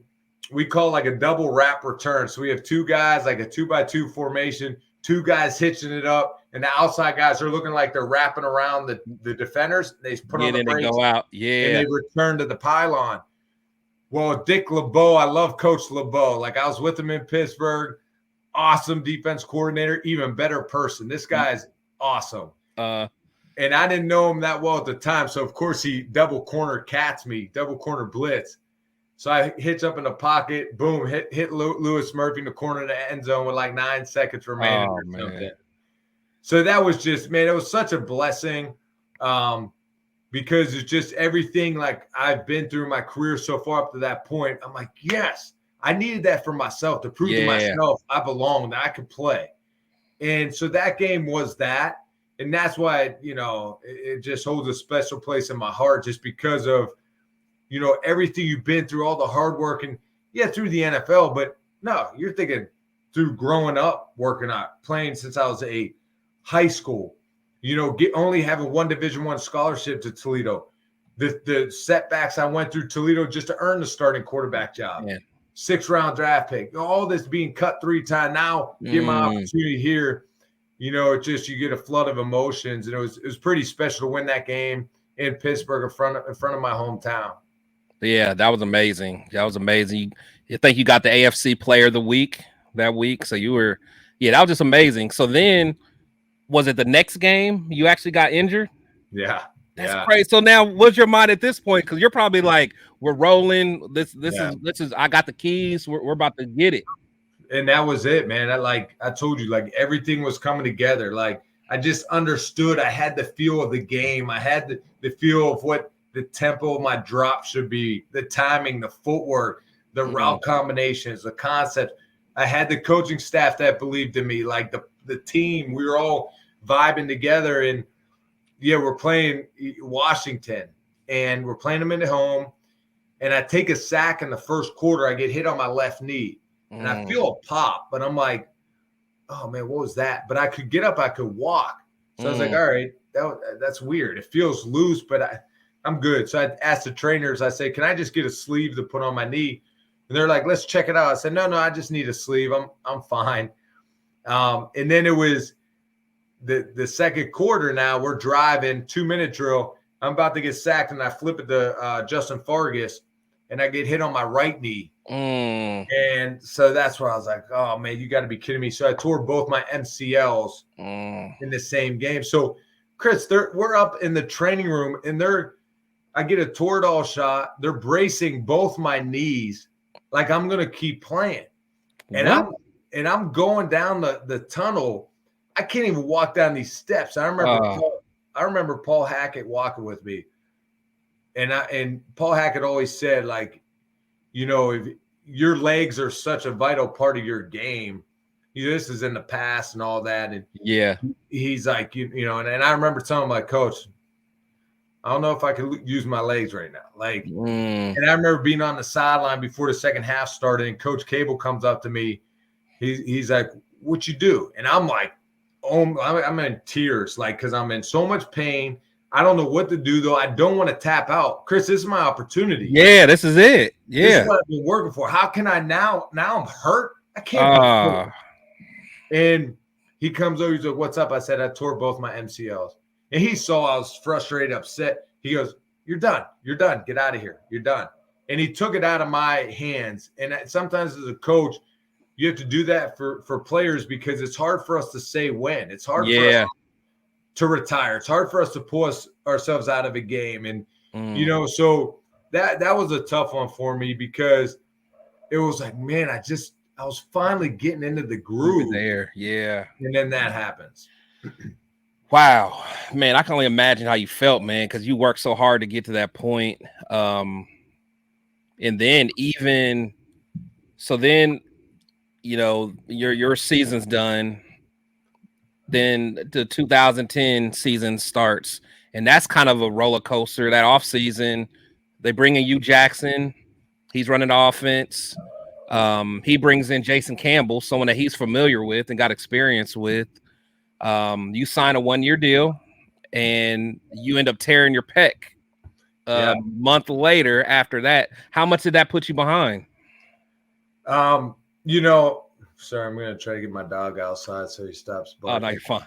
we call like a double wrap return. So we have 2 guys, like a 2x2 formation, 2 guys hitching it up, and the outside guys are looking like they're wrapping around the defenders. They put on the brakes, they go out, and they return to the pylon. Well, Dick LeBeau, I love Coach LeBeau. Like, I was with him in Pittsburgh. Awesome defense coordinator, even better person. This guy's awesome. And I didn't know him that well at the time. So, of course, he double corner blitz. So I hitch up in the pocket, boom, hit Lewis Murphy in the corner of the end zone with like 9 seconds remaining or something. So that was just, man, it was such a blessing because it's just everything like I've been through my career so far up to that point. I'm like, yes, I needed that for myself to prove to myself I belong, that I could play. And so that game was that. And that's why, it just holds a special place in my heart just because of, everything you've been through, all the hard work and through the NFL. But no, you're thinking through growing up, working out, playing since I was a high school, only having one Division I scholarship to Toledo, the setbacks I went through Toledo just to earn the starting quarterback job, 6th-round draft pick, all this being cut 3 times. Now get my opportunity here. It's just you get a flood of emotions, and it was pretty special to win that game in Pittsburgh in front of my hometown. Yeah, that was amazing. I think you got the AFC Player of the Week that week. So you were, that was just amazing. So then, was it the next game you actually got injured? Yeah, that's crazy. So now, what's your mind at this point? Because you're probably like, we're rolling. This is. I got the keys. We're about to get it. And that was it, man. I told you, like everything was coming together. Like I just understood. I had the feel of the game. I had the feel of what the tempo of my drop should be, the timing, the footwork, the route combinations, the concept. I had the coaching staff that believed in me, like the team. We were all vibing together, and we're playing Washington, and we're playing them at home. And I take a sack in the first quarter. I get hit on my left knee, and I feel a pop, but I'm like, oh man, what was that? But I could get up, I could walk. So I was like, all right, that's weird. It feels loose, but I'm good. So I asked the trainers, I say, can I just get a sleeve to put on my knee? And they're like, let's check it out. I said, no, I just need a sleeve. I'm fine. And then it was the second quarter. Now we're driving, 2-minute drill. I'm about to get sacked, and I flip it to Justin Fargas, and I get hit on my right knee. And so that's where I was like, oh man, you got to be kidding me. So I tore both my MCLs in the same game. So Chris, we're up in the training room, and I get a Toradol shot. They're bracing both my knees like I'm going to keep playing. And I'm going down the tunnel. I can't even walk down these steps. I remember Paul Hackett walking with me. And Paul Hackett always said, like, if your legs are such a vital part of your game, this is in the past and all that. And he's like, and I remember telling him, like, Coach, I don't know if I can use my legs right now. Like, and I remember being on the sideline before the second half started, and Coach Cable comes up to me. He's like, what you do? And I'm like, oh, I'm in tears, like, because I'm in so much pain. I don't know what to do, though. I don't want to tap out. Chris, this is my opportunity. Yeah, this is it. Yeah. This is what I've been working for. How can I now I'm hurt? I can't. And he comes over. He's like, what's up? I said, I tore both my MCLs. And he saw I was frustrated, upset. He goes, you're done. You're done. Get out of here. You're done. And he took it out of my hands. And sometimes as a coach, you have to do that for players because it's hard for us to say when. It's hard for us to retire. It's hard for us to pull ourselves out of a game. And, so that was a tough one for me because it was like, man, I was finally getting into the groove there. Yeah. And then that happens. Wow, man, I can only imagine how you felt, man, because you worked so hard to get to that point. And then your season's done. Then the 2010 season starts, and that's kind of a roller coaster. That off season, they bring in Hugh Jackson. He's running the offense. He brings in Jason Campbell, someone that he's familiar with and got experience with. You sign a 1-year deal, and you end up tearing your pec a month later after that. How much did that put you behind? Sorry, I'm going to try to get my dog outside so he stops Oh, barking. no, you're fine.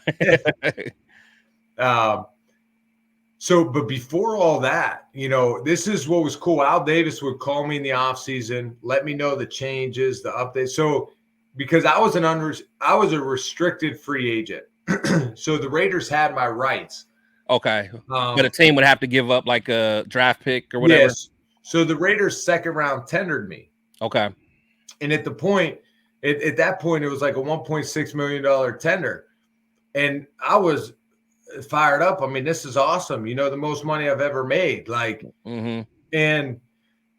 But before all that, this is what was cool. Al Davis would call me in the offseason, let me know the changes, the updates. So because I was a restricted free agent. So the Raiders had my rights. Okay. But a team would have to give up like a draft pick or whatever. Yes. So the Raiders second round tendered me. Okay. And at that point, it was like a $1.6 million tender. And I was fired up. I mean, this is awesome. The most money I've ever made. Like, and,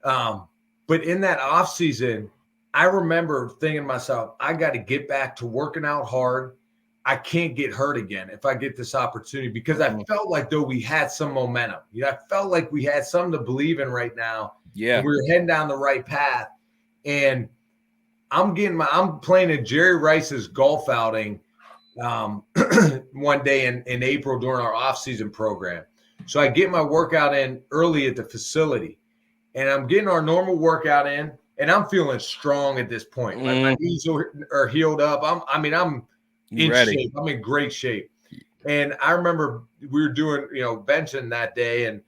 but in that off season, I remember thinking to myself, I got to get back to working out hard. I can't get hurt again if I get this opportunity, because I felt like though we had some momentum. I felt like we had something to believe in right now. Yeah. And we were heading down the right path. And I'm playing at Jerry Rice's golf outing one day in April during our off-season program. So I get my workout in early at the facility, and I'm getting our normal workout in, and I'm feeling strong at this point. Like my knees are healed up. I'm in shape. I'm in great shape. And I remember we were doing, benching that day, and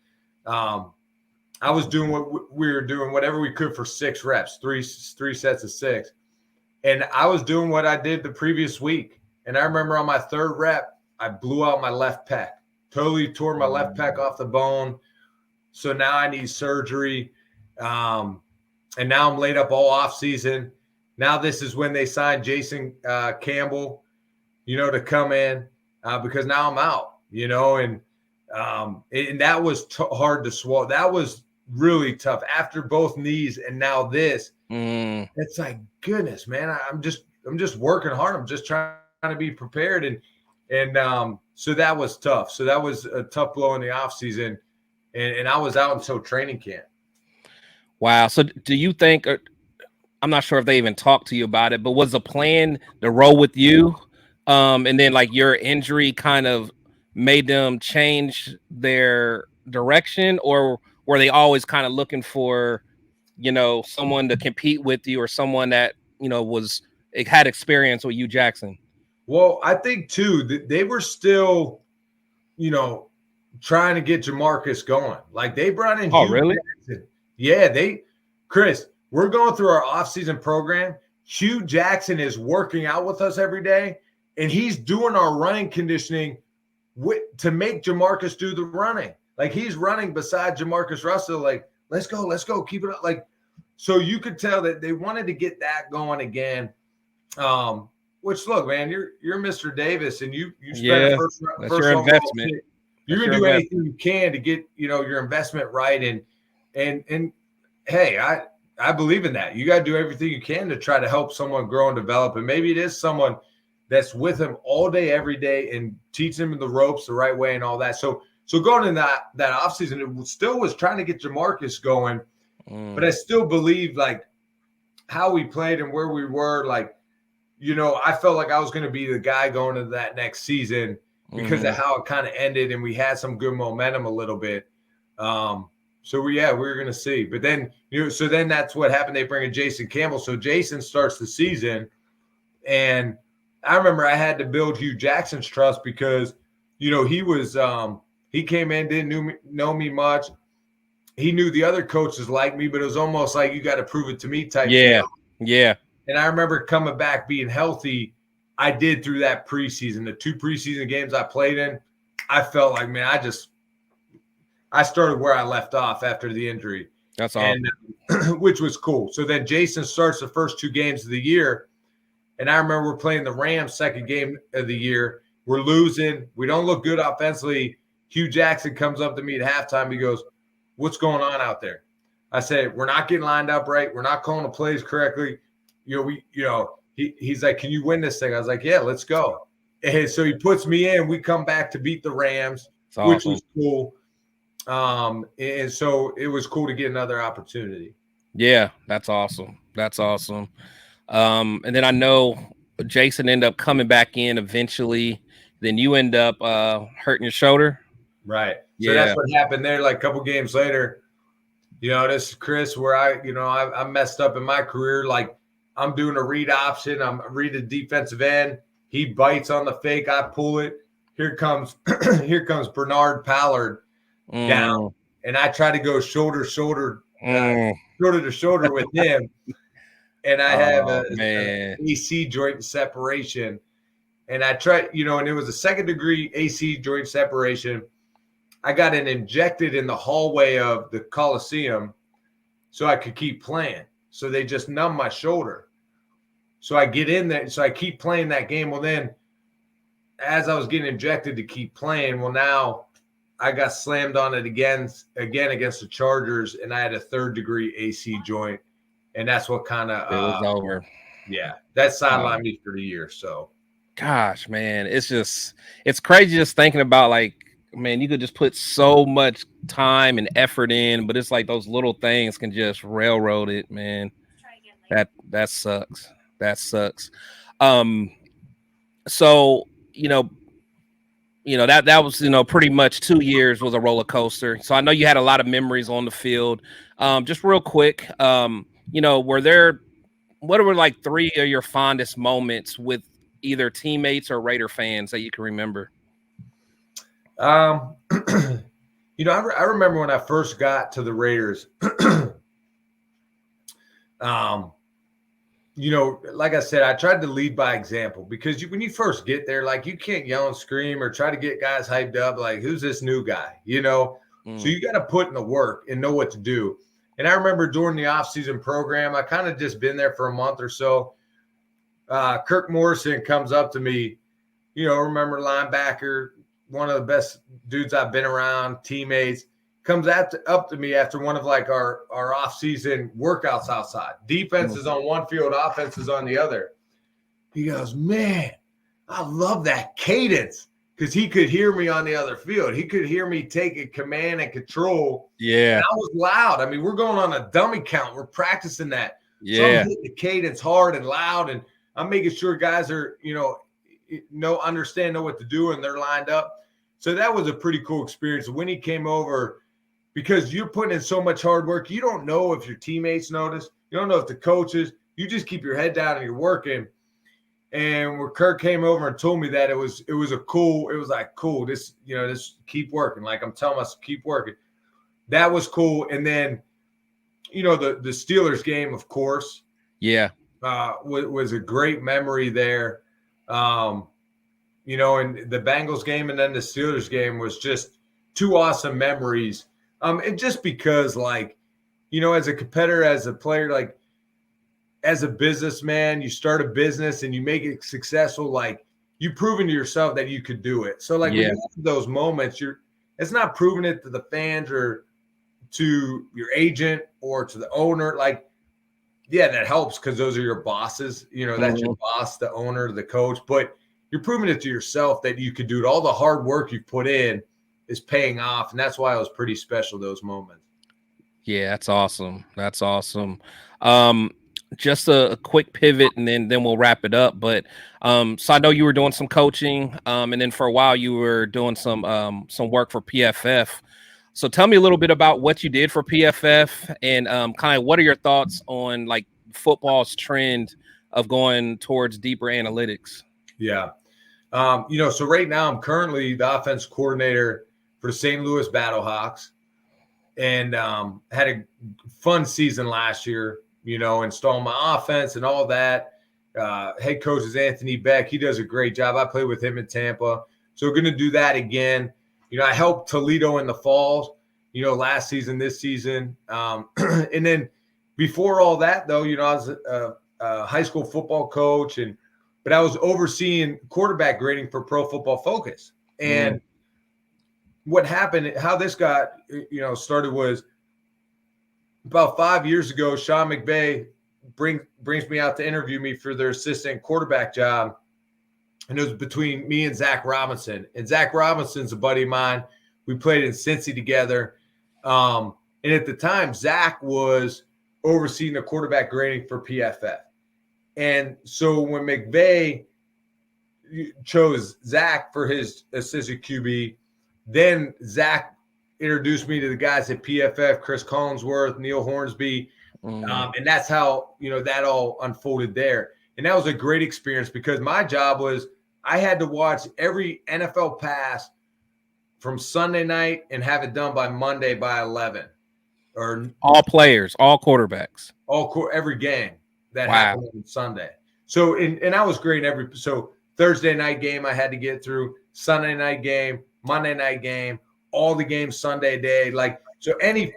I was doing what we were doing, whatever we could for 6 reps, three sets of 6. And I was doing what I did the previous week. And I remember on my 3rd rep, I blew out my left pec, totally tore my left pec off the bone. So now I need surgery. And now I'm laid up all off season. Now this is when they signed Jason Campbell, to come in because now I'm out, and that was hard to swallow. That was really tough after both knees, and now this. It's like, goodness, man, I'm just working hard. I'm just trying to be prepared, and so that was tough. So that was a tough blow in the off season, and I was out until training camp. Wow. So do you think? I'm not sure if they even talked to you about it, but was the plan to roll with you, and then like your injury kind of made them change their direction, or were they always kind of looking for, someone to compete with you, or someone that, had experience with Hugh Jackson? Well, I think too, they were still, trying to get Jamarcus going. Like they brought in Hugh really? Jackson. Yeah, Chris, we're going through our off-season program. Hugh Jackson is working out with us every day, and he's doing our running conditioning to make Jamarcus do the running. Like he's running beside Jamarcus Russell, like, let's go, keep it up. Like, so you could tell that they wanted to get that going again. Which, look, man, you're Mr. Davis, and you spent first your investment. You're gonna do anything you can to get your investment right, and hey, I believe in that. You got to do everything you can to try to help someone grow and develop, and maybe it is someone that's with him all day, every day, and teach him the ropes the right way and all that. So going in that offseason, it still was trying to get Jamarcus going, but I still believe like how we played and where we were, like, I felt like I was going to be the guy going into that next season because of how it kind of ended, and we had some good momentum a little bit. So we were going to see, but then, so then that's what happened. They bring in Jason Campbell. So Jason starts the season, and I remember I had to build Hugh Jackson's trust because, he was, he came in, didn't know me much. He knew the other coaches liked me, but it was almost like, you got to prove it to me type. Yeah. Thing. Yeah. And I remember coming back, being healthy. I did through that preseason, the 2 preseason games I played in. I felt like, man, I started where I left off after the injury. That's awesome. And, which was cool. So then Jason starts the first 2 games of the year. And I remember we're playing the Rams second game of the year. We're losing. We don't look good offensively. Hugh Jackson comes up to me at halftime. He goes, "What's going on out there?" I said, "We're not getting lined up right. We're not calling the plays correctly. He's like, "Can you win this thing?" I was like, "Yeah, let's go." And so he puts me in. We come back to beat the Rams, which was cool. And so it was cool to get another opportunity. Yeah, that's awesome. That's awesome. And then I know Jason ended up coming back in eventually. Then you end up hurting your shoulder. Right. So that's what happened there. Like a couple games later, this is Chris, where I messed up in my career. Like I'm doing a read option. I'm reading defensive end. He bites on the fake. I pull it. Here comes Bernard Pollard down, and I try to go shoulder to shoulder with him, and I have an AC joint separation, and I tried, and it was a 2nd degree AC joint separation. I got it injected in the hallway of the Coliseum so I could keep playing. So they just numbed my shoulder. So I get in there. So I keep playing that game. Well, then as I was getting injected to keep playing, well, now I got slammed on it again against the Chargers, and I had a 3rd degree AC joint. And that's what kind of it was over. Yeah, that sidelined me for the year. So, gosh, man, it's crazy just thinking about, like, man, you could just put so much time and effort in, but it's like those little things can just railroad it, man. That sucks. That sucks. So that was pretty much 2 years was a roller coaster. So I know you had a lot of memories on the field. Just real quick, what were like 3 of your fondest moments with either teammates or Raider fans that you can remember? I remember when I first got to the Raiders, like I said, I tried to lead by example, because when you first get there, like, you can't yell and scream or try to get guys hyped up. Like, who's this new guy, So you got to put in the work and know what to do. And I remember during the offseason program, I kind of just been there for a month or so. Kirk Morrison comes up to me, remember, linebacker, one of the best dudes I've been around, teammates, comes up to me after one of like our off-season workouts outside. Defense is on one field, offense is on the other. He goes, "Man, I love that cadence," because he could hear me on the other field. He could hear me taking command and control. Yeah. And I was loud. I mean, we're going on a dummy count. We're practicing that. Yeah. So I'm hitting the cadence hard and loud, and I'm making sure guys are, understand, know what to do, and they're lined up. So that was a pretty cool experience. When he came over, because you're putting in so much hard work, you don't know if your teammates notice. You don't know if the coaches. You just keep your head down and you're working. And when Kirk came over and told me that, it was cool. This keep working. Like, I'm telling us, keep working. That was cool. And then, the Steelers game, of course. Yeah. Was a great memory there. And the Bengals game and then the Steelers game was just 2 awesome memories. And just because, like, as a competitor, as a player, like, as a businessman, you start a business and you make it successful, like, you've proven to yourself that you could do it. So, like, when you have those moments, it's not proving it to the fans or to your agent or to the owner. Like, yeah, that helps because those are your bosses. That's your boss, the owner, the coach. But you're proving it to yourself that you could do it. All the hard work you've put in is paying off. And that's why it was pretty special, those moments. Yeah, that's awesome. That's awesome. Just a quick pivot and then we'll wrap it up. But so I know you were doing some coaching, and then for a while you were doing some work for PFF. So tell me a little bit about what you did for PFF and kind of what are your thoughts on, like, football's trend of going towards deeper analytics? Yeah. So right now I'm currently the offense coordinator for the St. Louis Battlehawks, and had a fun season last year, installing my offense and all that. Head coach is Anthony Beck. He does a great job. I played with him in Tampa. So we're going to do that again. I helped Toledo in the fall, last season, this season. And then before all that, though, I was a high school football coach, but I was overseeing quarterback grading for Pro Football Focus. And what happened, how this got, started was about 5 years ago, Sean McVay brings me out to interview me for their assistant quarterback job. And it was between me and Zach Robinson. And Zach Robinson's a buddy of mine. We played in Cincy together. And at the time, Zach was overseeing the quarterback grading for PFF. And so when McVay chose Zach for his assistant QB, then Zach introduced me to the guys at PFF, Chris Collinsworth, Neil Hornsby. And that's how, that all unfolded there. And that was a great experience because my job was I had to watch every NFL pass from Sunday night and have it done by Monday by 11. Or all players, all quarterbacks, every game that happened on Sunday. So, and I was great so Thursday night game I had to get through, Sunday night game, Monday night game, all the games Sunday day. Like, so any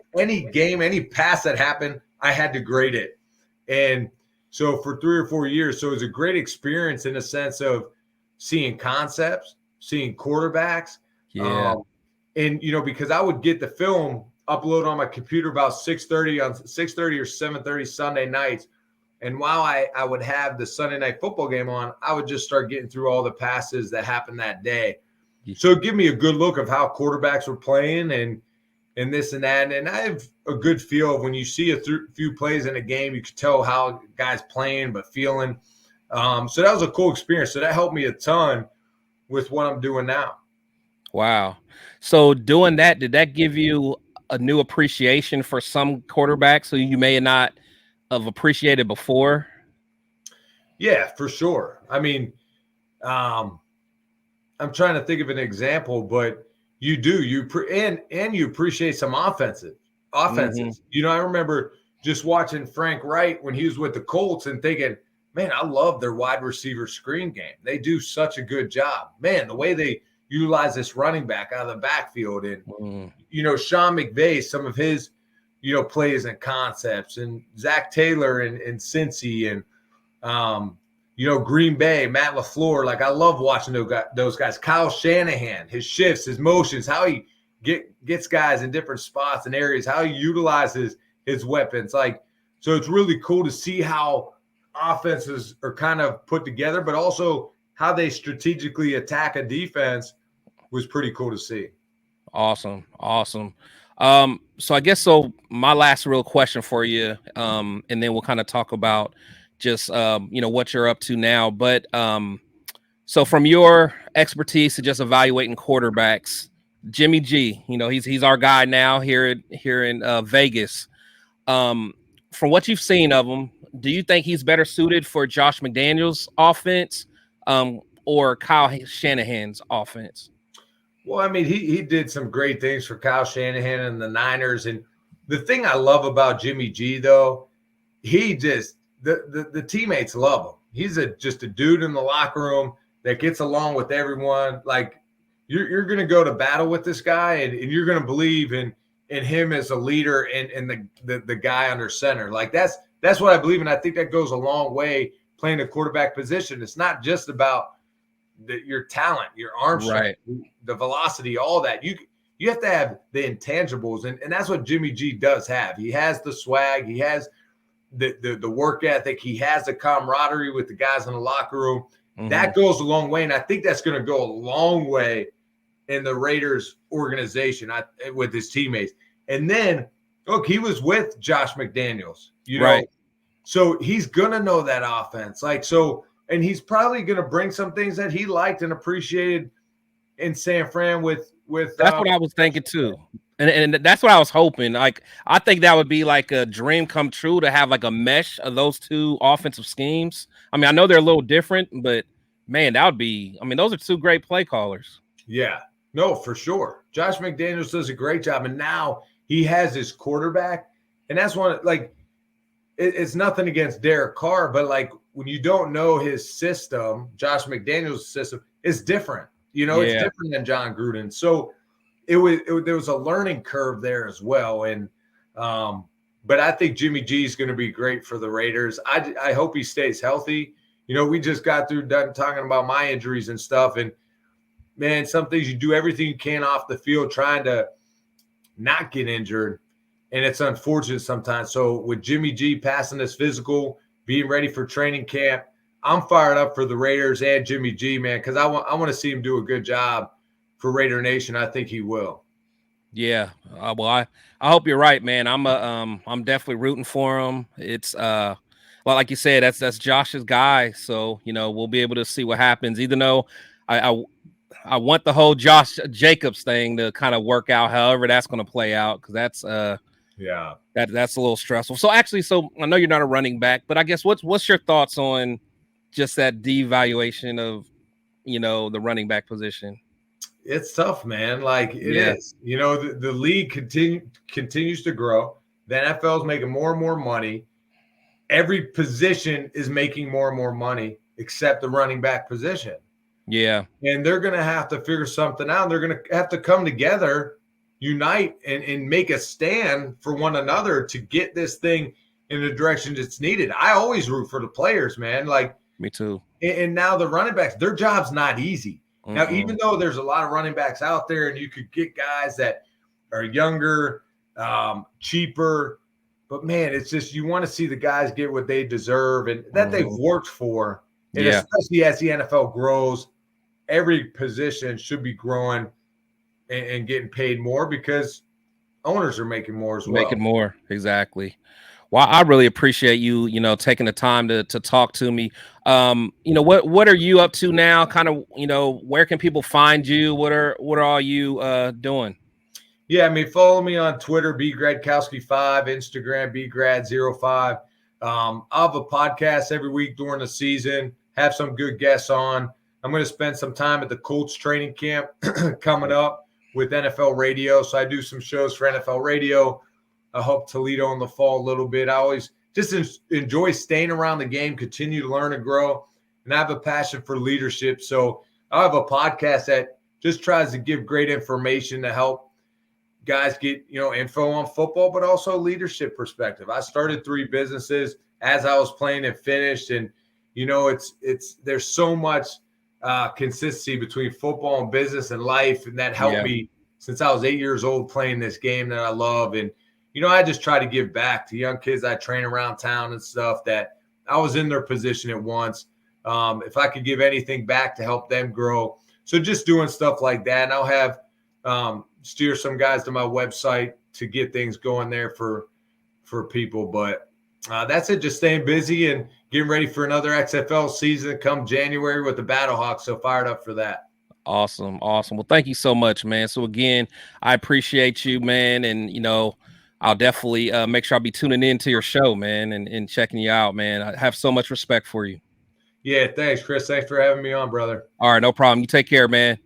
game, any pass that happened, I had to grade it. And so for 3 or 4 years, so it was a great experience in the sense of seeing concepts, seeing quarterbacks. Yeah. And, because I would get the film upload on my computer about 6:30 or 7:30 Sunday nights. And while I would have the Sunday night football game on, I would just start getting through all the passes that happened that day. So it gave me a good look of how quarterbacks were playing and this and that. And I have a good feel of when you see a few plays in a game, you can tell how guys playing but feeling. So that was a cool experience. So that helped me a ton with what I'm doing now. Wow. So doing that, did that give you a new appreciation for some quarterbacks who you may not have appreciated before? Yeah, for sure. I mean, I'm trying to think of an example, but you appreciate some offenses. Mm-hmm. I remember just watching Frank Wright when he was with the Colts and thinking, man, I love their wide receiver screen game. They do such a good job. Man, the way they utilize this running back out of the backfield. And, Sean McVay, some of his, plays and concepts, and Zach Taylor and Cincy and, Green Bay, Matt LaFleur. Like, I love watching those guys. Kyle Shanahan, his shifts, his motions, how he gets guys in different spots and areas, how he utilizes his weapons. Like, so it's really cool to see how offenses are kind of put together, but also how they strategically attack a defense was pretty cool to see. Awesome. So I guess my last real question for you, and then we'll kind of talk about just what you're up to now. But so from your expertise to just evaluating quarterbacks, Jimmy G, he's our guy now here in Vegas. From what you've seen of him, do you think he's better suited for Josh McDaniels' offense or Kyle Shanahan's offense? Well, I mean, he did some great things for Kyle Shanahan and the Niners. And the thing I love about Jimmy G, though, he just the teammates love him. He's just a dude in the locker room that gets along with everyone. Like, you're going to go to battle with this guy, and you're going to believe in him as a leader and the guy under center. Like, that's what I believe in. I think that goes a long way playing the quarterback position. It's not just about your talent, your arm strength, the velocity, all that. You have to have the intangibles, and that's what Jimmy G does have. He has the swag, he has the work ethic, he has the camaraderie with the guys in the locker room. Mm-hmm. That goes a long way, and I think that's going to go a long way in the Raiders organization with his teammates. And then, look, he was with Josh McDaniels, so he's going to know that offense. And he's probably going to bring some things that he liked and appreciated in San Fran with that's what I was thinking too. And that's what I was hoping. Like, I think that would be like a dream come true to have like a mesh of those two offensive schemes. I mean, I know they're a little different, but man, that would be, I mean, those are two great play callers. Yeah, no, for sure. Josh McDaniels does a great job. And now he has his quarterback. And that's one, like, it's nothing against Derek Carr, but like, when you don't know his system, Josh McDaniels' system is different. It's different than John Gruden. So there was a learning curve there as well. And but I think Jimmy G is going to be great for the Raiders. I hope he stays healthy. We just got done talking about my injuries and stuff. And man, some things you do everything you can off the field trying to not get injured. And it's unfortunate sometimes. So with Jimmy G passing this physical, being ready for training camp, I'm fired up for the Raiders and Jimmy G, man, because I want to see him do a good job for Raider Nation. I think he will. Yeah, well, I hope you're right, man. I'm definitely rooting for him. It's well, like you said, that's Josh's guy, so we'll be able to see what happens. Even though I want the whole Josh Jacobs thing to kind of work out, however that's going to play out, because that's that's a little stressful. So actually, I know you're not a running back, but I guess what's your thoughts on just that devaluation of the running back position? It's tough, man. Like, it is. The league continues to grow. The NFL is making more and more money. Every position is making more and more money except the running back position. Yeah. And they're going to have to figure something out. They're going to have to come together, unite, and make a stand for one another to get this thing in the direction it's needed. I always root for the players, man. Like, me too. And now the running backs, their job's not easy. Now, even though there's a lot of running backs out there and you could get guys that are younger, cheaper, but man, it's just you want to see the guys get what they deserve and that they've worked for. And especially as the NFL grows, every position should be growing and getting paid more because owners are making more as well. Making more, exactly. Well, I really appreciate you, taking the time to talk to me. What are you up to now? Kind of, where can people find you? What are all you doing? Yeah, I mean, follow me on Twitter, Gradkowski5, Instagram, Grad05. I'll have a podcast every week during the season, have some good guests on. I'm going to spend some time at the Colts training camp coming up with NFL radio. So I do some shows for NFL radio. I hope Toledo in the fall a little bit. I always just enjoy staying around the game, continue to learn and grow. And I have a passion for leadership. So I have a podcast that just tries to give great information to help guys get, info on football, but also leadership perspective. I started 3 businesses as I was playing and finished. And, there's so much consistency between football and business and life. And that helped me since I was 8 years old playing this game that I love. And, I just try to give back to young kids I train around town and stuff that I was in their position at once. If I could give anything back to help them grow. So just doing stuff like that. And I'll have steer some guys to my website to get things going there for people. But that's it. Just staying busy and getting ready for another XFL season come January with the Battlehawks. So fired up for that. Awesome. Well, thank you so much, man. So again, I appreciate you, man. And, I'll definitely make sure I'll be tuning in to your show, man, and checking you out, man. I have so much respect for you. Yeah, thanks, Chris. Thanks for having me on, brother. All right, no problem. You take care, man.